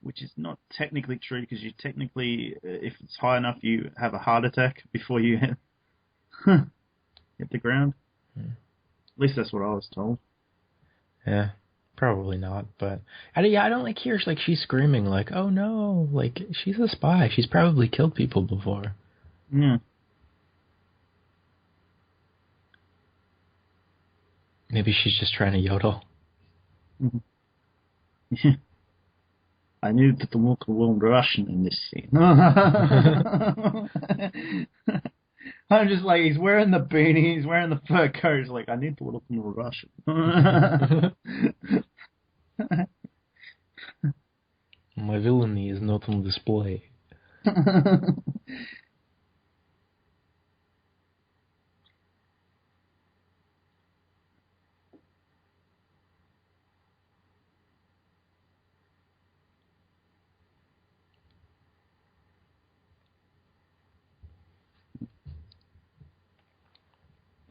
Which is not technically true because you technically, if it's high enough, you have a heart attack before you hit the ground. At least that's what I was told. Yeah, probably not. But I don't like hear like she's screaming like, "Oh no!" Like she's a spy. She's probably killed people before. Yeah. Maybe she's just trying to yodel. Mm-hmm. Yeah. I knew that the local will Russian in this scene. I'm just like, he's wearing the beanie, he's wearing the fur coat. He's like, I need the little Russian. My villainy is not on display.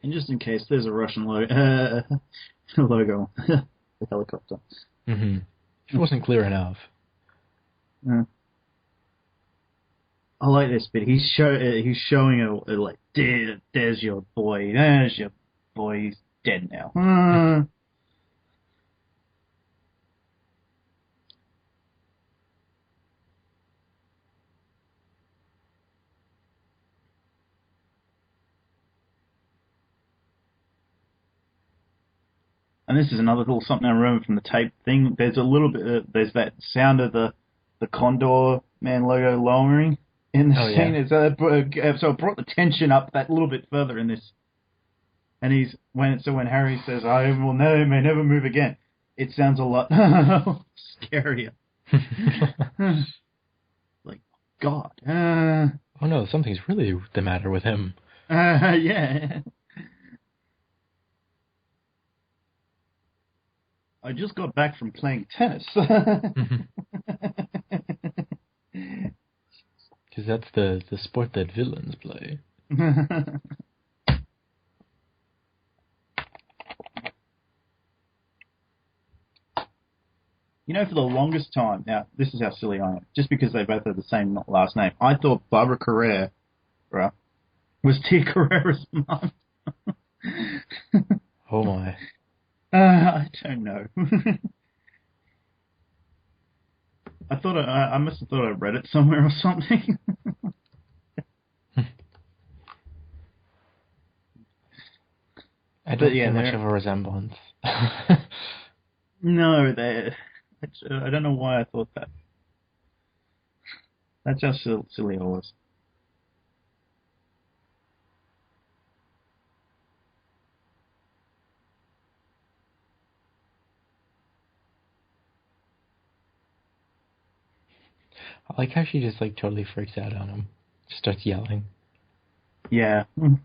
And just in case, there's a Russian logo on the helicopter. Mm-hmm. It wasn't clear enough. I like this bit. He's showing her like, there's your boy. He's dead now. And this is another little something I remember from the tape thing. There's a little bit. There's that sound of the Condorman logo lowering in the scene. Yeah. So it brought the tension up that little bit further in this. And when Harry says, "I may never move again," it sounds a lot scarier. Like, God. Oh no, something's really the matter with him. Yeah. I just got back from playing tennis. Because that's the sport that villains play. For the longest time, now, this is how silly I am, just because they both have the same last name, I thought Barbara Carrera was Tia Carrera's mum. Oh my. I don't know. I must have thought I read it somewhere or something. I don't see much of a resemblance. No, I don't know why I thought that. That's how silly I was. I like how she just like totally freaks out on him. Just starts yelling. Yeah. Jeez.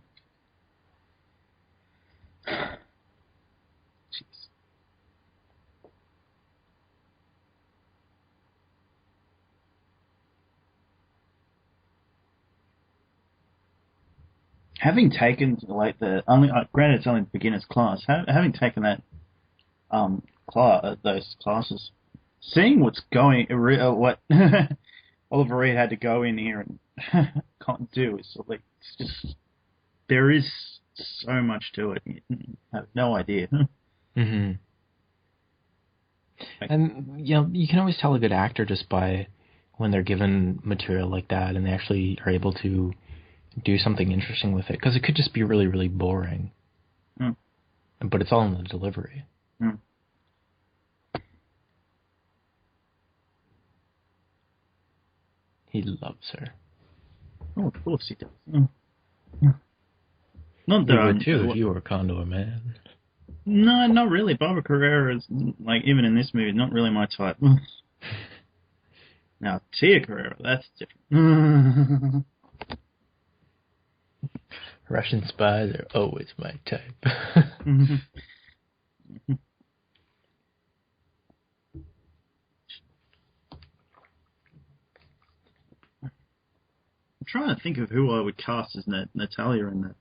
Having taken like granted it's only beginner's class. Having taken that those classes, seeing what's going, what Oliver Reed had to go in here and can't do is like, it's just, there is so much to it. You have no idea. Mm-hmm. And you can always tell a good actor just by when they're given material like that and they actually are able to do something interesting with it, because it could just be really, really boring. But it's all in the delivery. He loves her. Oh, of course he does. Mm. Not that You would I'm... too if you were Condorman. No, not really. Barbara Carrera is, like, even in this movie, not really my type. Now, Tia Carrera, that's different. Russian spies are always my type. I'm trying to think of who I would cast as Natalia in that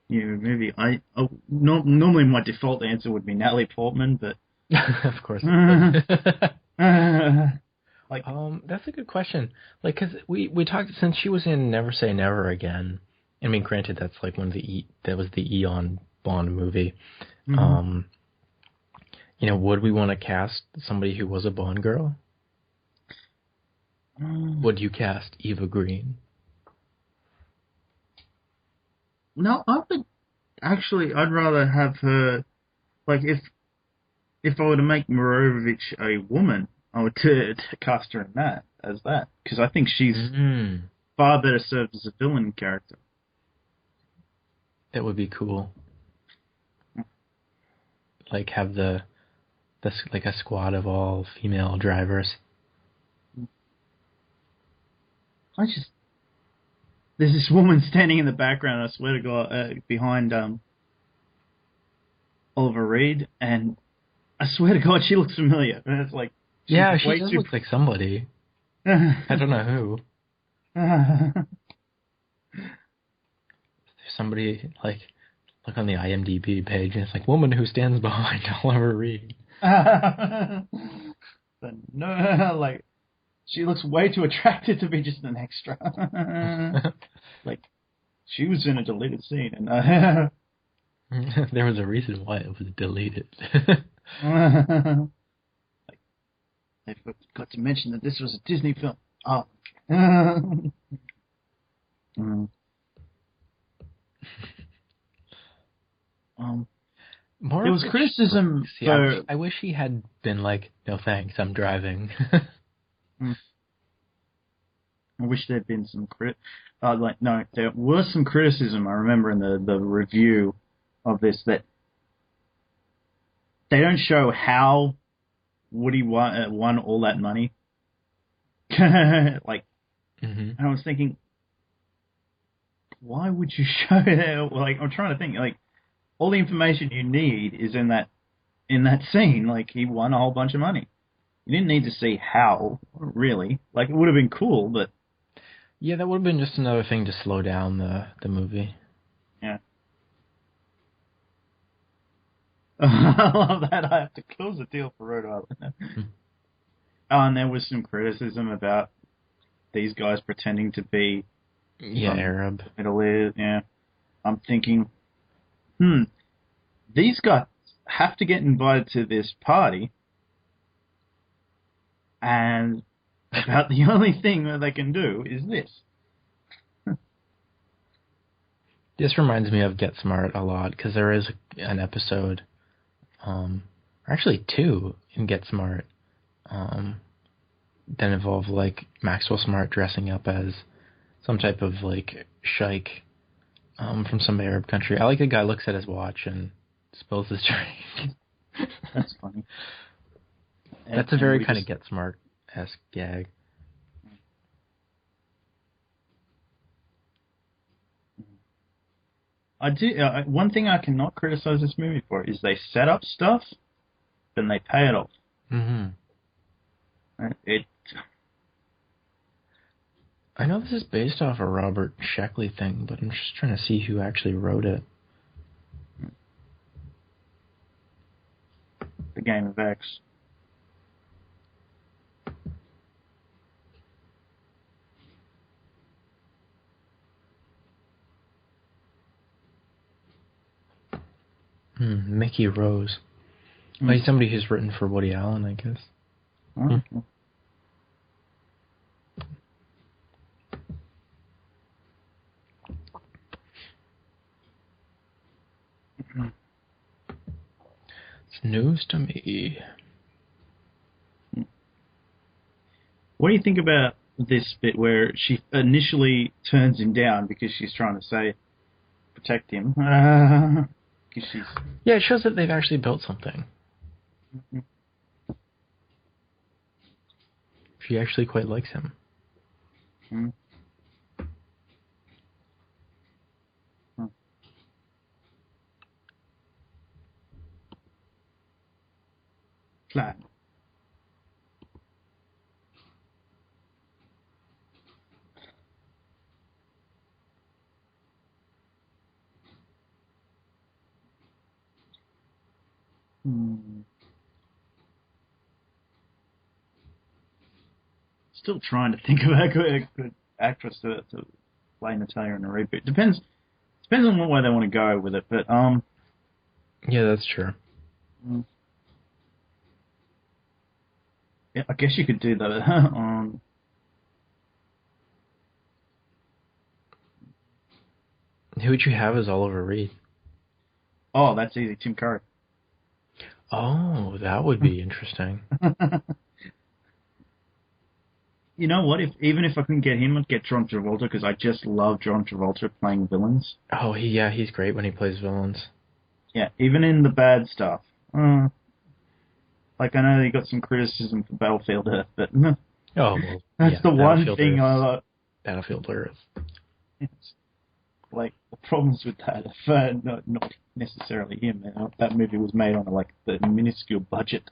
movie. Normally my default answer would be Natalie Portman, but Of course it would. like, That's a good question. Like, cause we talked since she was in Never Say Never Again. I mean, granted, that's like that was the Eon Bond movie. mhm. Would we want to cast somebody who was a Bond girl? Would you cast Eva Green? No, I would actually. I'd rather have her. Like, if I were to make Morovich a woman, I would cast her in that because I think she's far better served as a villain character. That would be cool. Like have like a squad of all female drivers. There's this woman standing in the background. I swear to God, behind Oliver Reed, and I swear to God, she looks familiar. And it's like, She does look like somebody. I don't know who. Somebody like look on the IMDb page, and it's like woman who stands behind Oliver Reed. But no, like she looks way too attractive to be just an extra. Like she was in a deleted scene, and there was a reason why it was deleted. Like, they forgot to mention that this was a Disney film. Oh. There was criticism for... I wish he had been like, no thanks, I'm driving. I wish there'd been some no, there was some criticism, I remember in the review of this, that they don't show how Woody won all that money. Like, and I was thinking, why would you show that? Like, I'm trying to think, like, all the information you need is in that scene. Like, he won a whole bunch of money. You didn't need to see how, really. Like, it would have been cool, but... Yeah, that would have been just another thing to slow down the movie. Yeah. I love that. I have to close the deal for Rhode Island. And there was some criticism about these guys pretending to be... Arab. Middle East, yeah. I'm thinking, these guys have to get invited to this party, and about the only thing that they can do is this. This reminds me of Get Smart a lot, because there is an episode, or actually two in Get Smart, that involve like Maxwell Smart dressing up as some type of like sheikh from some Arab country. I like the guy looks at his watch and spills his drink. That's funny. That's a very kind of Get Smart-esque gag. I do. One thing I cannot criticize this movie for is they set up stuff, then they pay it off. I know this is based off a Robert Sheckley thing, but I'm just trying to see who actually wrote it. The Game of X. Mickey Rose. Well, he's somebody who's written for Woody Allen, I guess. It's news to me. What do you think about this bit where she initially turns him down because she's trying to say protect him. Because she's Yeah, it shows that they've actually built something. She actually quite likes him. Flat. Still trying to think of a good actress to play Natalia in a reboot. Depends on what way they want to go with it, but Yeah, that's true. Yeah, I guess you could do that. Who would you have as Oliver Reed? Oh, that's easy. Tim Curry. Oh, that would be interesting. You know what? Even if I couldn't get him, I'd get John Travolta because I just love John Travolta playing villains. Oh, he's great when he plays villains. Yeah, even in the bad stuff. Like I know he got some criticism for Battlefield Earth, but Oh, well, that's the one thing I like. Battlefield Earth. Yes. Like the problems with that, not necessarily him. That movie was made on like the minuscule budget.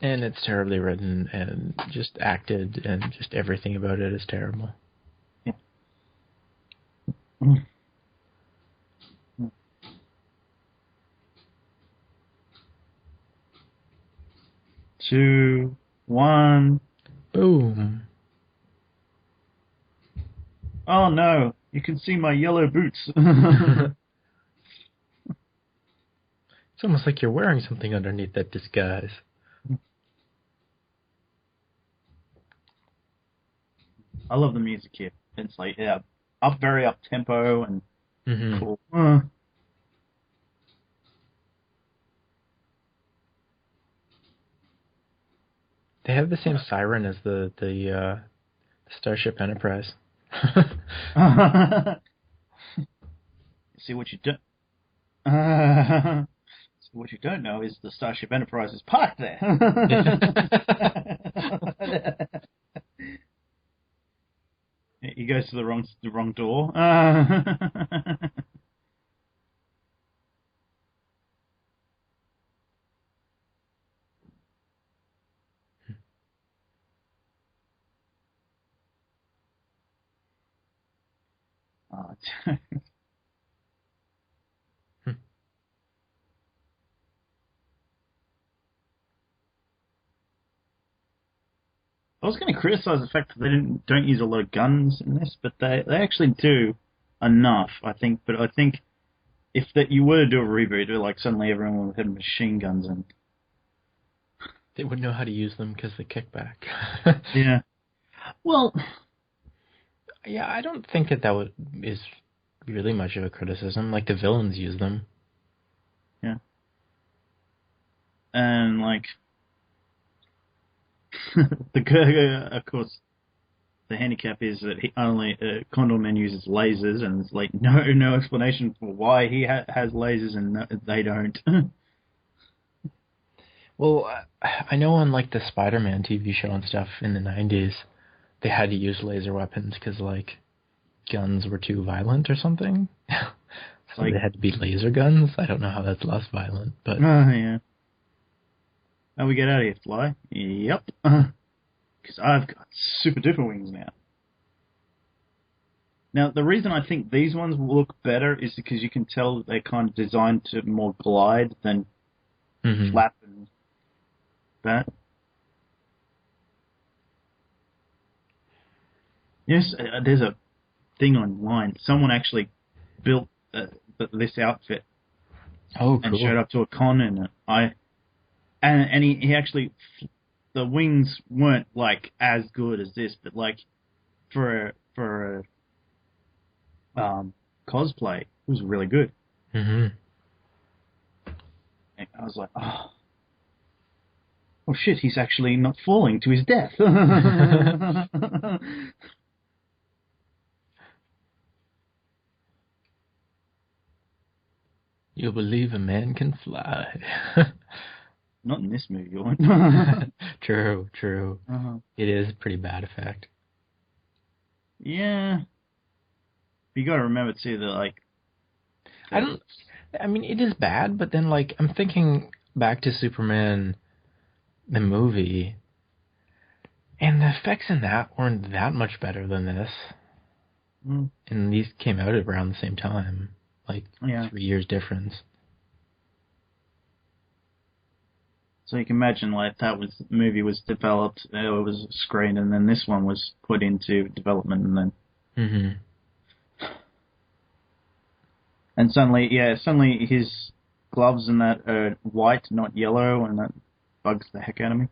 And it's terribly written and just acted, and just everything about it is terrible. Yeah. 2, 1. Boom. Oh no, you can see my yellow boots. It's almost like you're wearing something underneath that disguise. I love the music here. It's like, yeah, very up tempo and cool. They have the same siren as the Starship Enterprise. See what you don't. What you don't know is the Starship Enterprise is parked there. He goes to the wrong door. I was going to criticize the fact that they don't use a lot of guns in this, but they actually do enough, I think. But I think if that you were to do a reboot, like suddenly everyone would have machine guns and they wouldn't know how to use them because they kick back. Yeah. Well, yeah, I don't think that is really much of a criticism. Like, the villains use them. Yeah. And like of course, the handicap is that he only Condorman uses lasers, and there's like no explanation for why he has lasers and they don't. Well, I know on like the Spider-Man TV show and stuff in the 90s, they had to use laser weapons because like guns were too violent or something. So like, they had to be laser guns. I don't know how that's less violent, but yeah. How we get out of here, Fly? Yep. Because I've got super duper wings now. Now, the reason I think these ones will look better is because you can tell that they're kind of designed to more glide than flap and that. Yes, there's a thing online. Someone actually built this outfit. Oh, cool. And showed up to a con in it. And he actually, the wings weren't like as good as this, but like for a cosplay, it was really good. And I was like, oh. oh shit, he's actually not falling to his death. You'll believe a man can fly. Not in this movie, Ewan. True. Uh-huh. It is a pretty bad effect. Yeah. You gotta remember, too, that, like... I mean, it is bad, but then, like, I'm thinking back to Superman, the movie, and the effects in that weren't that much better than this. Mm. And these came out at around the same time. Like, 3 years difference. So you can imagine, like, the movie was developed, it was screened, and then this one was put into development, and then... Mm-hmm. And suddenly his gloves and that are white, not yellow, and that bugs the heck out of me.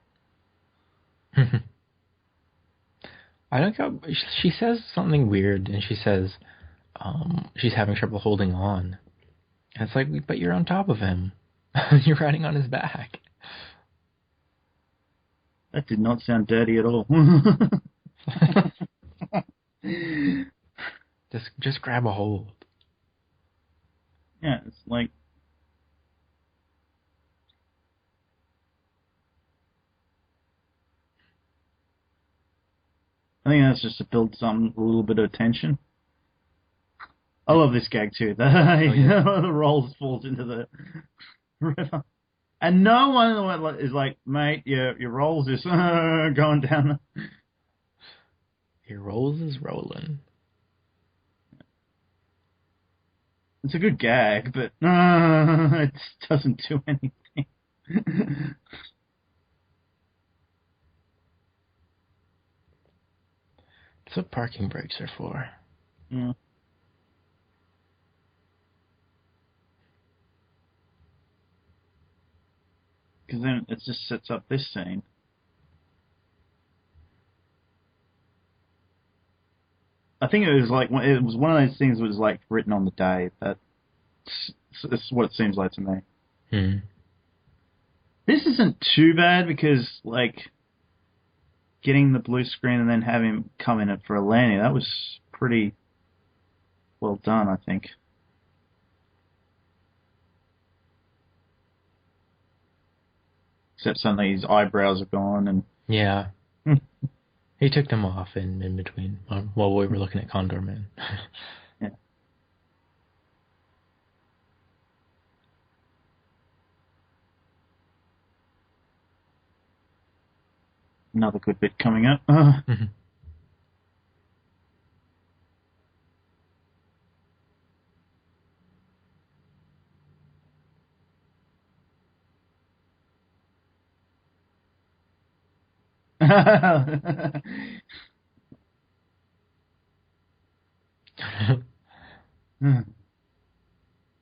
I don't know. She says something weird, and she says she's having trouble holding on. And it's like, but you're on top of him. You're riding on his back. That did not sound dirty at all. Just grab a hold. Yeah, it's like... I think that's just to build a little bit of tension. I love this gag too. The rolls falls into the river. And no one is like, mate, your rolls is going down. Your rolls is rolling. It's a good gag, but it doesn't do anything. That's what parking brakes are for. Yeah. Because then it just sets up this scene. I think it was one of those things that was like written on the day. That's what it seems like to me. Hmm. This isn't too bad because like getting the blue screen and then having him come in it for a landing, that was pretty well done, I think. Except suddenly his eyebrows are gone and... Yeah. He took them off in between while we were looking at Condorman. Yeah. Another good bit coming up. Mm-hmm.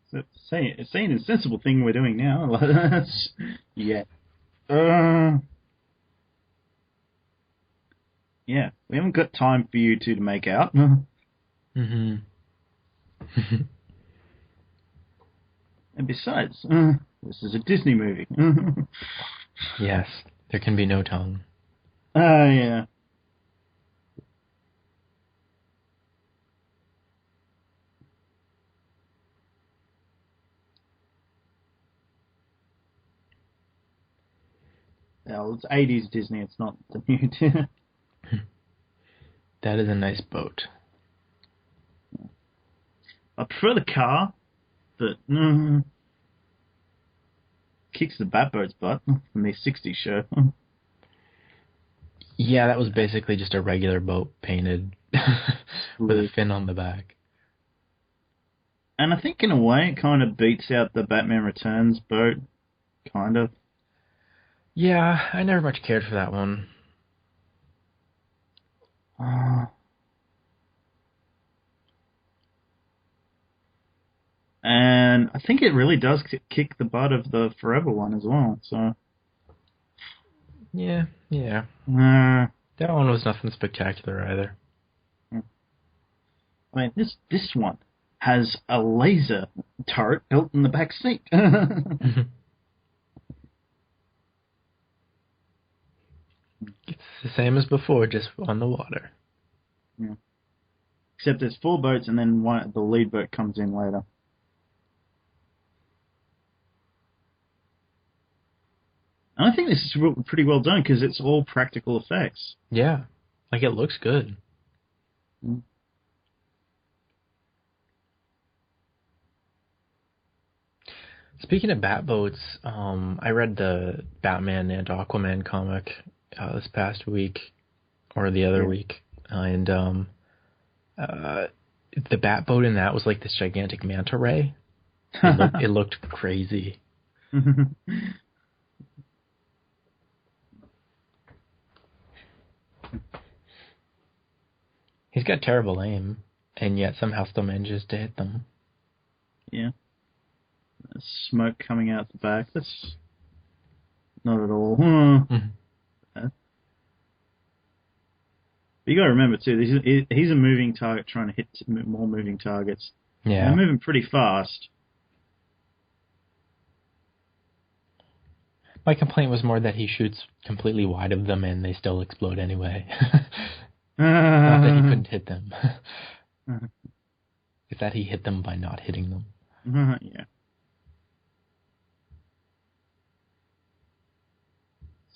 So saying a sensible thing we're doing now. Yeah. Yeah, we haven't got time for you two to make out. Mm-hmm. And besides, this is a Disney movie. Yes, there can be no tongue. Yeah. Well, it's 80s Disney, it's not the new Disney. That is a nice boat. I prefer the car, but kicks the Batboat's butt from the 60s show. Yeah, that was basically just a regular boat painted with a fin on the back. And I think in a way it kind of beats out the Batman Returns boat, kind of. Yeah, I never much cared for that one. And I think it really does kick the butt of the Forever one as well. So Yeah. That one was nothing spectacular either. I mean, this one has a laser turret built in the back seat. It's the same as before, just on the water. Yeah. Except there's 4 boats, and then the lead boat comes in later. And I think this is pretty well done because it's all practical effects. Yeah, like it looks good. Mm. Speaking of bat boats, I read the Batman and Aquaman comic this past week, or the other week, and the bat boat in that was like this gigantic manta ray. It looked crazy. He's got terrible aim, and yet somehow still manages to hit them. Yeah. There's smoke coming out the back. That's not at all. Mm-hmm. But you got to remember too, he's a moving target trying to hit more moving targets. Yeah. And they're moving pretty fast. My complaint was more that he shoots completely wide of them and they still explode anyway. Not that he couldn't hit them. It's that he hit them by not hitting them. Yeah.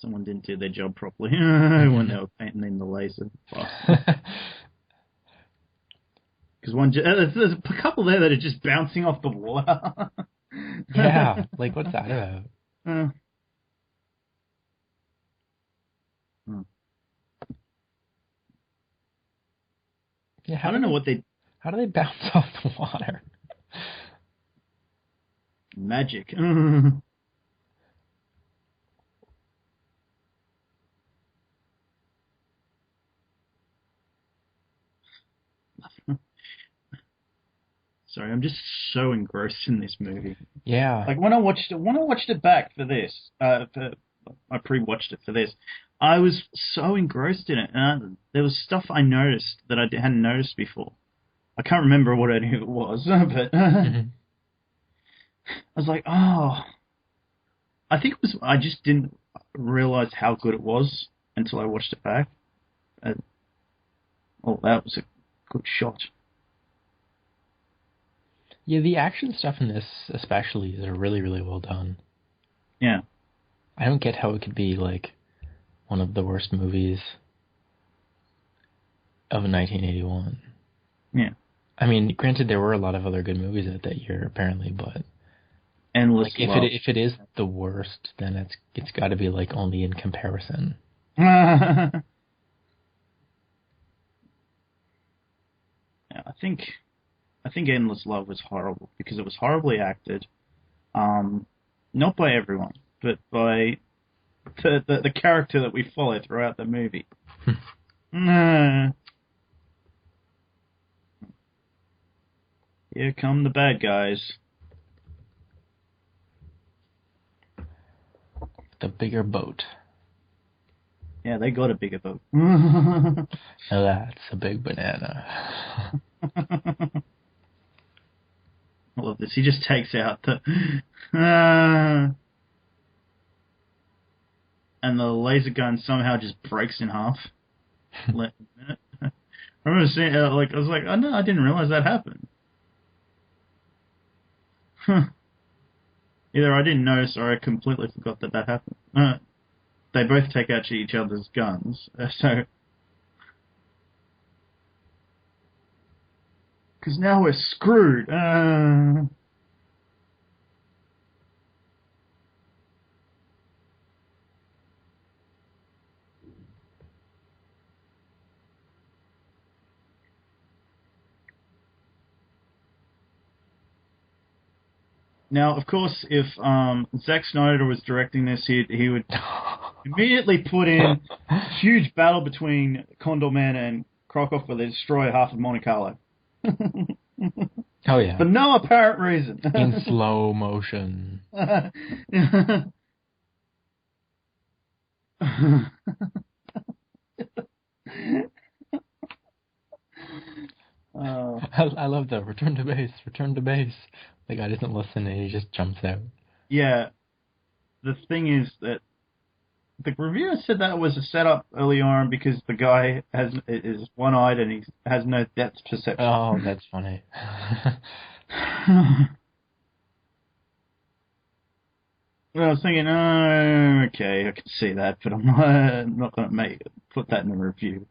Someone didn't do their job properly when they were painting in the laser. Because there's a couple there that are just bouncing off the water. Yeah, like what's that about? Yeah, I don't know how do they bounce off the water? Magic. Sorry, I'm just so engrossed in this movie. Yeah. Like when I watched it back for this, I pre-watched it for this. I was so engrossed in it, and there was stuff I noticed that I hadn't noticed before. I can't remember what any of it was, but I was like, oh. I think it was. I just didn't realize how good it was until I watched it back. Oh, that was a good shot. Yeah, the action stuff in this especially is really, really well done. Yeah. I don't get how it could be like one of the worst movies of 1981. Yeah. I mean, granted, there were a lot of other good movies that year, apparently, but Endless like, Love. if it is the worst, then it's got to be like only in comparison. Yeah, I think Endless Love was horrible because it was horribly acted. Not by everyone, but by the character that we follow throughout the movie. Here come the bad guys. The bigger boat. Yeah, they got a bigger boat. Now that's a big banana. I love this. He just takes out the... and the laser gun somehow just breaks in half. Let a minute. I remember seeing I was like, oh no, I didn't realize that happened. Either I didn't notice or I completely forgot that happened. They both take out each other's guns, so... Because now we're screwed. Now, of course, if Zack Snyder was directing this, he would immediately put in a huge battle between Condorman and Krakow where they destroy half of Monte Carlo. Oh yeah. For no apparent reason. In slow motion. I love that. Return to base. Return to base. The guy doesn't listen and he just jumps out. Yeah. The thing is that the reviewer said that was a setup early on because the guy is one-eyed and he has no depth perception. Oh, that's funny. Well, I was thinking, oh, okay, I can see that, but I'm not going to put that in the review.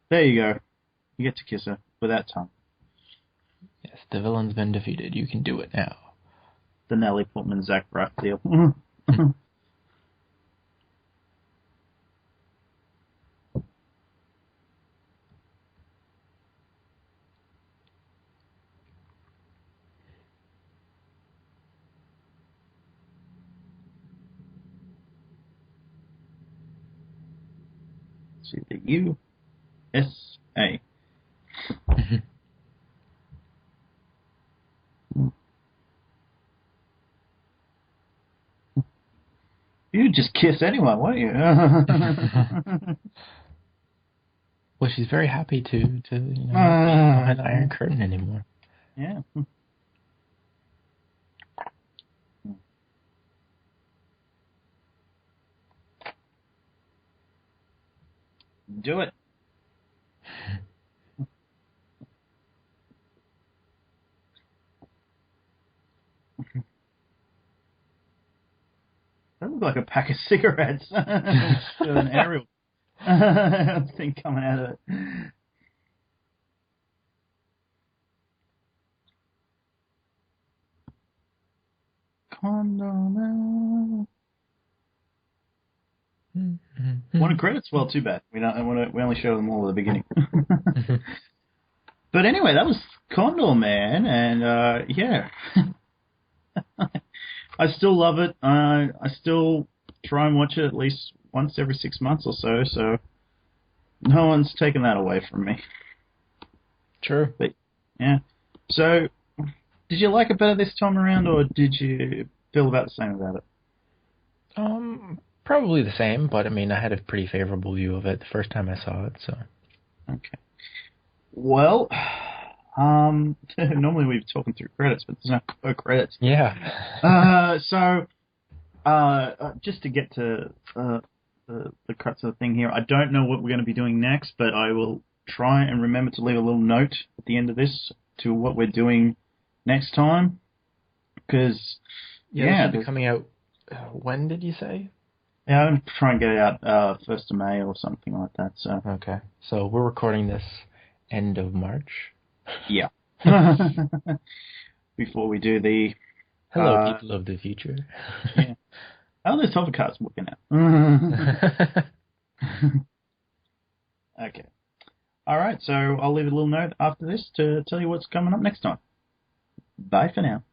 There you go. You get to kiss her without tongue. Yes, the villain's been defeated. You can do it now. The Natalie Portman, Zach Braff deal. See the USA. You'd just kiss anyone, wouldn't you? Well, she's very happy to not be behind the Iron Curtain anymore. Yeah. Do it. That looked like a pack of cigarettes. An aerial thing coming out of it. Condorman. Wanted credits? Well, too bad. We only show them all at the beginning. But anyway, that was Condorman, and yeah. I still love it. I still try and watch it at least once every 6 months or so, so no one's taken that away from me. True. But, yeah. So, did you like it better this time around, or did you feel about the same about it? Probably the same, but I mean, I had a pretty favorable view of it the first time I saw it, so. Okay. Well, normally we'd be talking through credits, but there's no credits. Yeah. So, just to get to the crux of the thing here, I don't know what we're going to be doing next, but I will try and remember to leave a little note at the end of this to what we're doing next time, because this should be coming out. When did you say? Yeah, I'm trying to get it out 1st of May or something like that. So okay, so we're recording this end of March. Yeah. Before we do the hello, people of the future. Yeah. How are those hover cards working out? Okay. All right, so I'll leave a little note after this to tell you what's coming up next time. Bye for now.